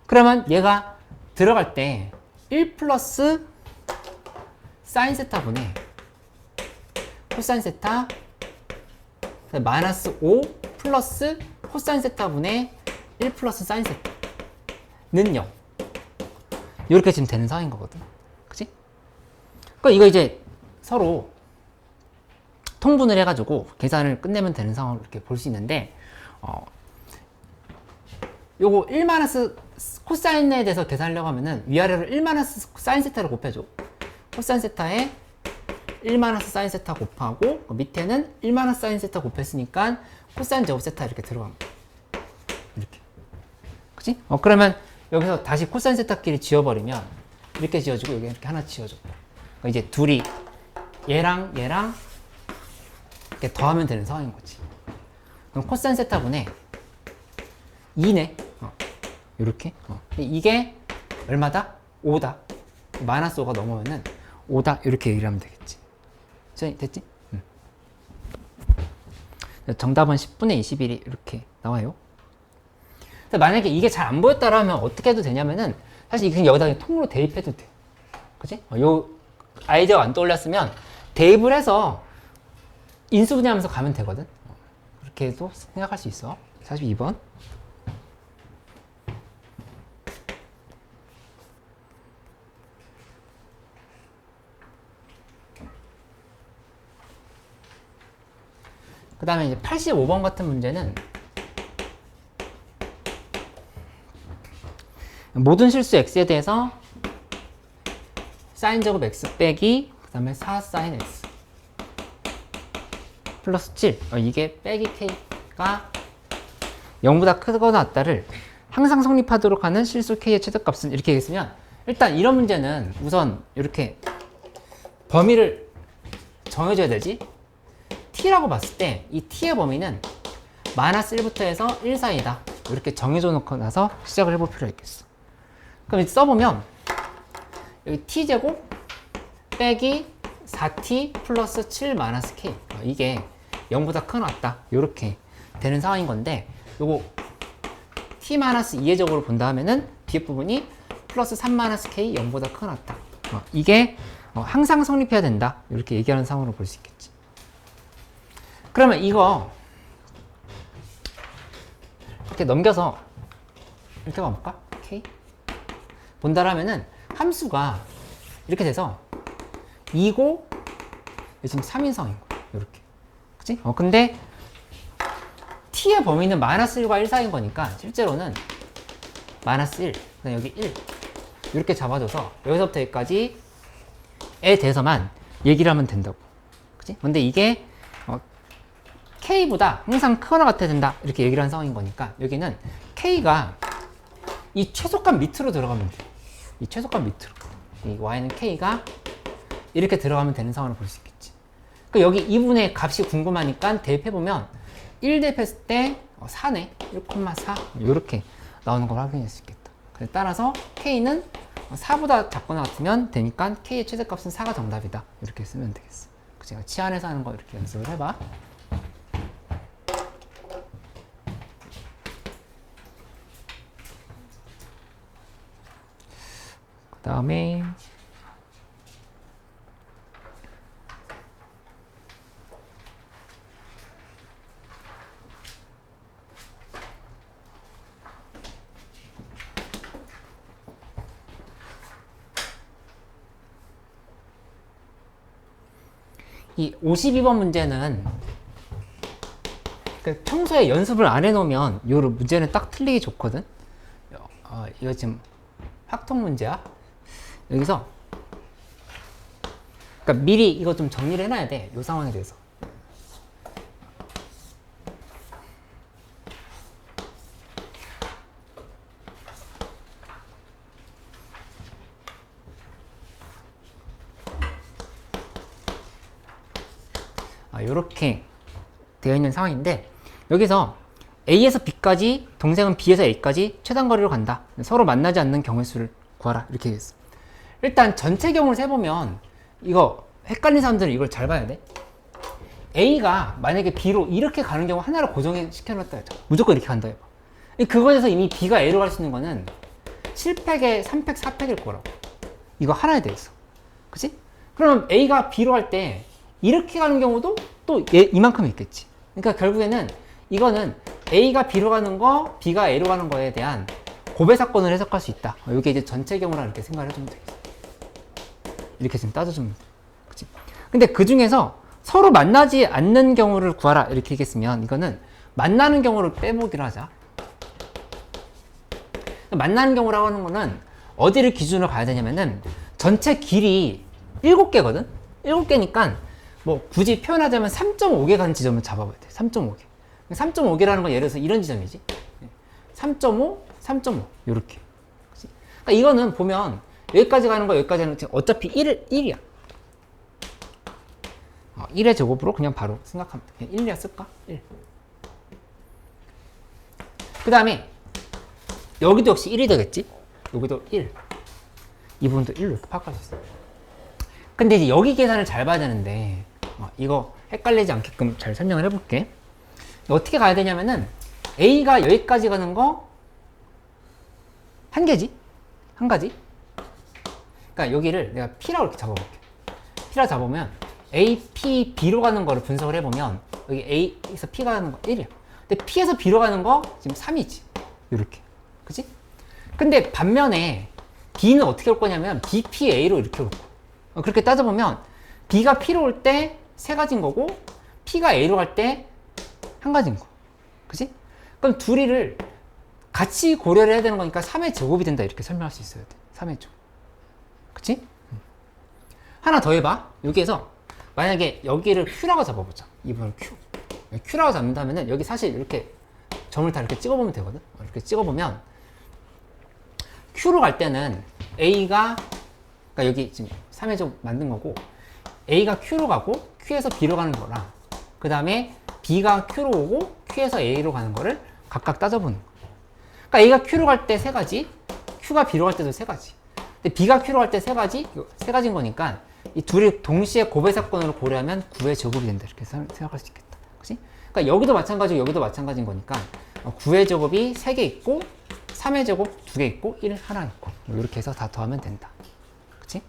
그러면 얘가 들어갈 때 1 플러스 사인 세타분의 코사인 세타 마이너스 5 플러스 코사인 세타분의 1 플러스 사인 세타는 0. 이렇게 지금 되는 상황인 거거든. 그치? 그러니까 이거 이제 서로 통분을 해가지고 계산을 끝내면 되는 상황을 이렇게 볼 수 있는데, 요거 1 마이너스 코사인에 대해서 계산하려고 하면은 위아래로 1 마이너스 사인 세타를 곱해줘. 코사인 세타에 1 마이너스 사인 세타 곱하고 밑에는 1 마이너스 사인 세타 곱했으니까 코사인 제곱 세타 이렇게 들어갑니다. 이렇게. 그치? 그러면 여기서 다시 코사인 세타끼리 지워버리면 이렇게 지워지고 여기 이렇게 하나 지워져. 그러니까 이제 둘이 얘랑 얘랑 이렇게 더하면 되는 상황인 거지. 그럼 코사인 세타분의 2네. 이렇게. 이게 얼마다? 5다. 마이너스 5가 넘으면은 5다. 이렇게 얘기를 하면 되겠지. 됐지? 정답은 10분의 21이 이렇게 나와요. 만약에 이게 잘 안 보였다라면 어떻게 해도 되냐면은 사실 그냥 여기다 통으로 대입해도 돼. 그치? 요 아이디어 안 떠올렸으면 대입을 해서 인수분해하면서 가면 되거든. 그렇게 해도 생각할 수 있어. 42번. 그 다음에 이제 85번 같은 문제는 모든 실수 x에 대해서 사인 제곱 x 빼기 그 다음에 4 사인 x 플러스 7 이게 빼기 k가 0보다 크거나 같다를 항상 성립하도록 하는 실수 k의 최대값은 이렇게 했으면 일단 이런 문제는 우선 이렇게 범위를 정해줘야 되지. t라고 봤을 때 이 t의 범위는 마이너스 1부터 해서 1 사이다. 이렇게 정해줘 놓고 나서 시작을 해볼 필요가 있겠어. 그럼 이제 써보면 여기 t제곱 빼기 4t 플러스 7 마이너스 k 이게 0보다 크거나 같다. 이렇게 되는 상황인 건데 요거 t 마이너스 2의 제곱으로 본다 하면은 뒤에 부분이 플러스 3 마이너스 k 0보다 크거나 같다. 이게 항상 성립해야 된다. 이렇게 얘기하는 상황으로 볼 수 있겠지. 그러면 이거 이렇게 넘겨서 이렇게 가볼까? k 본다라면은 함수가 이렇게 돼서 2고 지금 3인성인 거야. 이렇게. 그치? 근데 t의 범위는 마이너스 1과 1 사이인 거니까 실제로는 마이너스 1, 그다음 여기 1 이렇게 잡아줘서 여기서부터 여기까지에 대해서만 얘기를 하면 된다고. 그치? 근데 이게 k보다 항상 크거나 같아야 된다 이렇게 얘기를 한 상황인 거니까 여기는 k가 이 최소값 밑으로 들어가면 돼. 이 최소값 밑으로 이 y는 k가 이렇게 들어가면 되는 상황을 볼 수 있겠지. 그러니까 여기 이 부분의 값이 궁금하니까 대입해보면 1 대입했을 때 4네 1,4 이렇게 나오는 걸 확인할 수 있겠다. 그래서 따라서 k는 4보다 작거나 같으면 되니까 k의 최대값은 4가 정답이다 이렇게 쓰면 되겠어. 제가 치안에서 하는 거 이렇게 연습을 해봐. 그 다음에 이 52번 문제는 그러니까 평소에 연습을 안 해놓으면 이 문제는 딱 틀리기 좋거든. 이거 지금 확통 문제야. 여기서 그러니까 미리 이거 좀 정리를 해놔야 돼. 이 상황에 대해서. 요렇게 되어 있는 상황인데 여기서 A에서 B까지 동생은 B에서 A까지 최단 거리로 간다. 서로 만나지 않는 경우의 수를 구하라. 이렇게 됐어. 일단 전체 경우를 세보면 이거 헷갈린 사람들은 이걸 잘 봐야 돼. A가 만약에 B로 이렇게 가는 경우 하나를 고정시켜 놨다 했죠. 무조건 이렇게 간다 해봐. 그거에서 이미 B가 A로 갈 수 있는 거는 7팩에 3팩, 4팩일 거라고. 이거 하나에 대해서. 그치? 그럼 A가 B로 갈 때 이렇게 가는 경우도 또 이만큼 있겠지. 그러니까 결국에는 이거는 A가 B로 가는 거, B가 A로 가는 거에 대한 고배 사건을 해석할 수 있다. 이게 이제 전체 경우라 이렇게 생각을 해주면 되겠어. 이렇게 지금 따져주면 돼. 그치? 근데 그 중에서 서로 만나지 않는 경우를 구하라. 이렇게 얘기했으면 이거는 만나는 경우를 빼보기로 하자. 만나는 경우라고 하는 거는 어디를 기준으로 가야 되냐면은 전체 길이 7개거든? 7개니까 뭐 굳이 표현하자면 3.5개 가는 지점을 잡아봐야 돼. 3.5개. 3.5개라는 건 예를 들어서 이런 지점이지. 3.5, 3.5. 요렇게. 그러니까 이거는 보면 여기까지 가는 거, 여기까지 가는 거 어차피 1이야. 1의 제곱으로 그냥 바로 생각하면 돼. 그냥 1이야 쓸까? 1. 그 다음에 여기도 역시 1이 되겠지? 여기도 1. 이 부분도 1로 이렇게 바꿔 수 있어. 근데 이제 여기 계산을 잘 봐야 되는데 이거 헷갈리지 않게끔 잘 설명을 해볼게. 어떻게 가야 되냐면은 A가 여기까지 가는 거 한 개지? 한 가지? 그러니까 여기를 내가 P라고 이렇게 잡아볼게. P라 잡으면 A, P, B로 가는 거를 분석을 해보면 여기 A에서 P가 가는 거 1이야. 근데 P에서 B로 가는 거 지금 3이지. 이렇게. 그치? 근데 반면에 B는 어떻게 올 거냐면 B, P, A로 이렇게 올 거야. 그렇게 따져보면 B가 P로 올 때 세 가지인 거고 P가 A로 갈 때 한 가지인 거. 그치? 그럼 둘이를 같이 고려를 해야 되는 거니까 3의 제곱이 된다. 이렇게 설명할 수 있어야 돼. 3의 제곱. 그치? 하나 더 해봐. 여기에서 만약에 여기를 Q라고 잡아보자. 이번을 Q. Q라고 잡는다면은 여기 사실 이렇게 점을 다 이렇게 찍어보면 되거든. 이렇게 찍어보면 Q로 갈 때는 A가 그러니까 여기 지금 3의 제곱 만든 거고 A가 Q로 가고 Q에서 B로 가는 거랑 그 다음에 B가 Q로 오고 Q에서 A로 가는 거를 각각 따져보는 거야. 그러니까 A가 Q로 갈 때 세 가지, Q가 B로 갈 때도 세 가지. 근데 B가 Q로 갈 때 세 가지, 세 가지인 거니까 이 둘이 동시에 고배 사건으로 고려하면 9의 제곱이 된다. 이렇게 생각할 수 있겠다. 그치? 그러니까 여기도 마찬가지고 여기도 마찬가지인 거니까 9의 제곱이 3개 있고 3의 제곱 2개 있고 1 하나 있고 이렇게 해서 다 더하면 된다. 그치?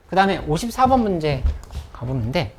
그 다음에 54번 문제 가보는데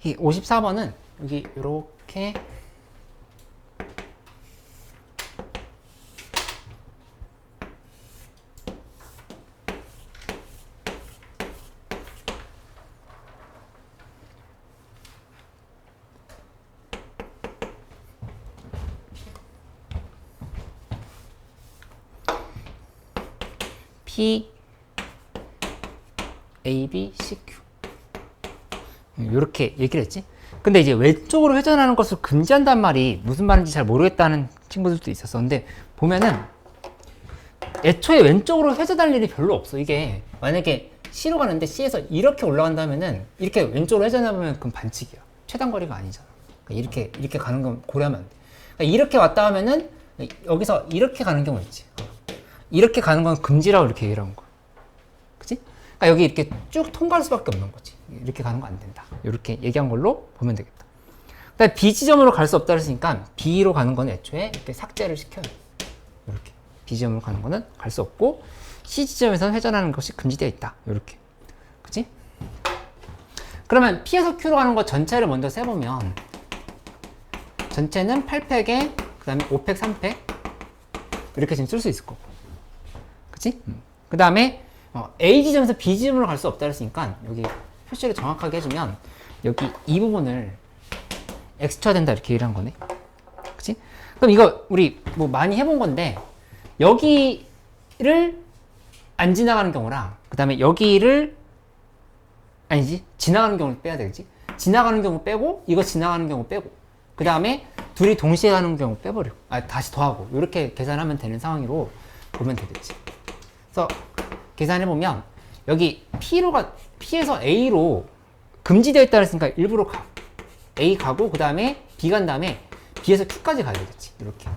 이 54번은 여기 이렇게 P, A, B, C, Q 이렇게 얘기를 했지. 근데 이제 왼쪽으로 회전하는 것을 금지한단 말이 무슨 말인지 잘 모르겠다는 친구들도 있었어. 근데 보면은 애초에 왼쪽으로 회전할 일이 별로 없어. 이게 만약에 C로 가는데 C에서 이렇게 올라간다면은 이렇게 왼쪽으로 회전하면 그건 반칙이야. 최단 거리가 아니잖아. 그러니까 이렇게 가는 건 고려하면 안 돼. 그러니까 이렇게 왔다 하면은 여기서 이렇게 가는 경우 있지. 이렇게 가는 건 금지라고 이렇게 얘기를 한 거야. 그치? 그러니까 여기 이렇게 쭉 통과할 수밖에 없는 거지. 이렇게 가는 거 안 된다. 이렇게 얘기한 걸로 보면 되겠다. 그다음에 B 지점으로 갈 수 없다 그랬으니까 B로 가는 건 애초에 이렇게 삭제를 시켜요. 이렇게 B 지점으로 가는 거는 갈 수 없고 C 지점에서는 회전하는 것이 금지되어 있다. 이렇게. 그치? 그러면 P에서 Q로 가는 거 전체를 먼저 세보면 전체는 8팩에 그 다음에 5팩, 3팩 이렇게 지금 쓸 수 있을 거고 그치? 그 다음에 A 지점에서 B 지점으로 갈 수 없다 그랬으니까 여기 표시를 정확하게 해주면 여기 이 부분을 X 쳐야 된다 이렇게 얘기를 한 거네. 그치? 그럼 이거 우리 뭐 많이 해본 건데 여기를 안 지나가는 경우랑 그 다음에 여기를 아니지 지나가는 경우를 빼야 되겠지. 지나가는 경우 빼고 이거 지나가는 경우 빼고 그 다음에 둘이 동시에 가는 경우 빼버려. 다시 더하고 이렇게 계산하면 되는 상황으로 보면 되겠지. 그래서 계산해보면 여기 P에서 A로 금지되어 있다 그랬으니까 일부러 가. A 가고 그 다음에 B 간 다음에 B에서 Q까지 가야 되겠지. 이렇게.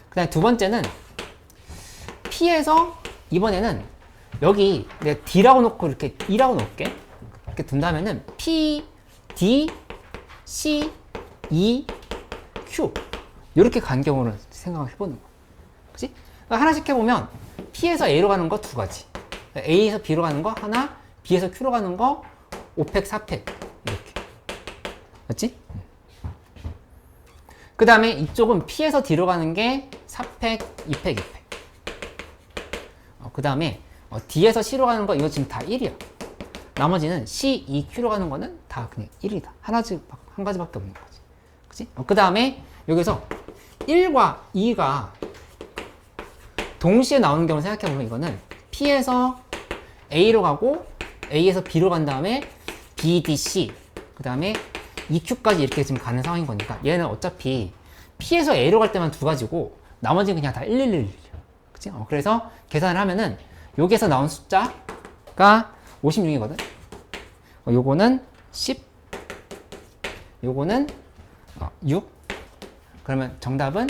그 다음에 두 번째는 P에서 이번에는 여기 내가 D라고 놓고 이렇게 E라고 놓을게. 이렇게 둔다면은 P, D, C, E, Q 이렇게 간 경우를 생각을 해보는 거야. 그치? 그러니까 하나씩 해보면 P에서 A로 가는 거 두 가지, A에서 B로 가는 거 하나, B에서 Q로 가는 거 5팩, 4팩 이렇게. 맞지? 그 다음에 이쪽은 P에서 D로 가는 게 4팩, 2팩, 2팩. 그 다음에 D에서 C로 가는 거 이거 지금 다 1이야. 나머지는 C, E, Q로 가는 거는 다 그냥 1이다. 한 가지밖에 없는 거지. 그치? 그 다음에 여기서 1과 2가 동시에 나오는 경우를 생각해보면 이거는 P에서 A로 가고 A에서 B로 간 다음에 B, D, C 그 다음에 EQ까지 이렇게 지금 가는 상황인 거니까 얘는 어차피 P에서 A로 갈 때만 두 가지고 나머지는 그냥 다 1, 1, 1. 그치? 그래서 계산을 하면은 여기에서 나온 숫자가 56이거든. 요거는 10, 요거는 6. 그러면 정답은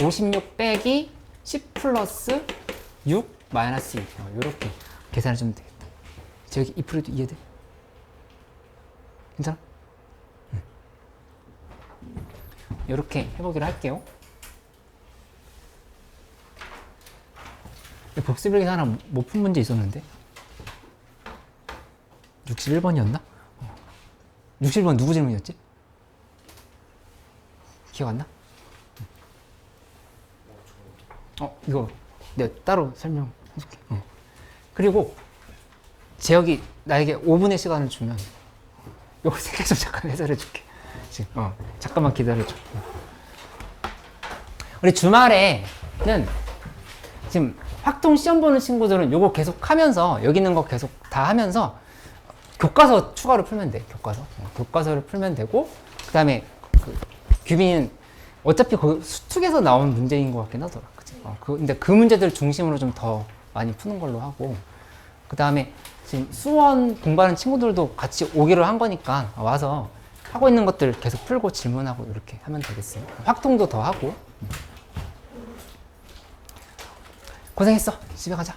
56 빼기 10 플러스 6 마이너스 2. 요렇게 계산을 주면 되겠다. 저기 이 풀이도 이해돼? 괜찮아? 요렇게 해보기로 할게요. 복습일기 하나 못 푼 문제 있었는데 61번이었나? 61번 누구 질문이었지? 기억 안 나? 이거 내가 따로 설명해줄게. 그리고 재혁이 나에게 5분의 시간을 주면 이거 세 개 좀 잠깐 해설해줄게. 지금 잠깐만 기다려줘. 우리 주말에는 지금 확통 시험 보는 친구들은 요거 계속 하면서 여기 있는 거 계속 다 하면서 교과서 추가로 풀면 돼. 교과서를 풀면 되고 그 다음에 규빈은 어차피 그 수특에서 나온 문제인 것 같긴 하더라. 그치? 근데 그 문제들 중심으로 좀 더 많이 푸는 걸로 하고 그 다음에 지금 수원 공부하는 친구들도 같이 오기로 한 거니까 와서 하고 있는 것들 계속 풀고 질문하고 이렇게 하면 되겠어요. 확통도 더 하고. 고생했어. 집에 가자.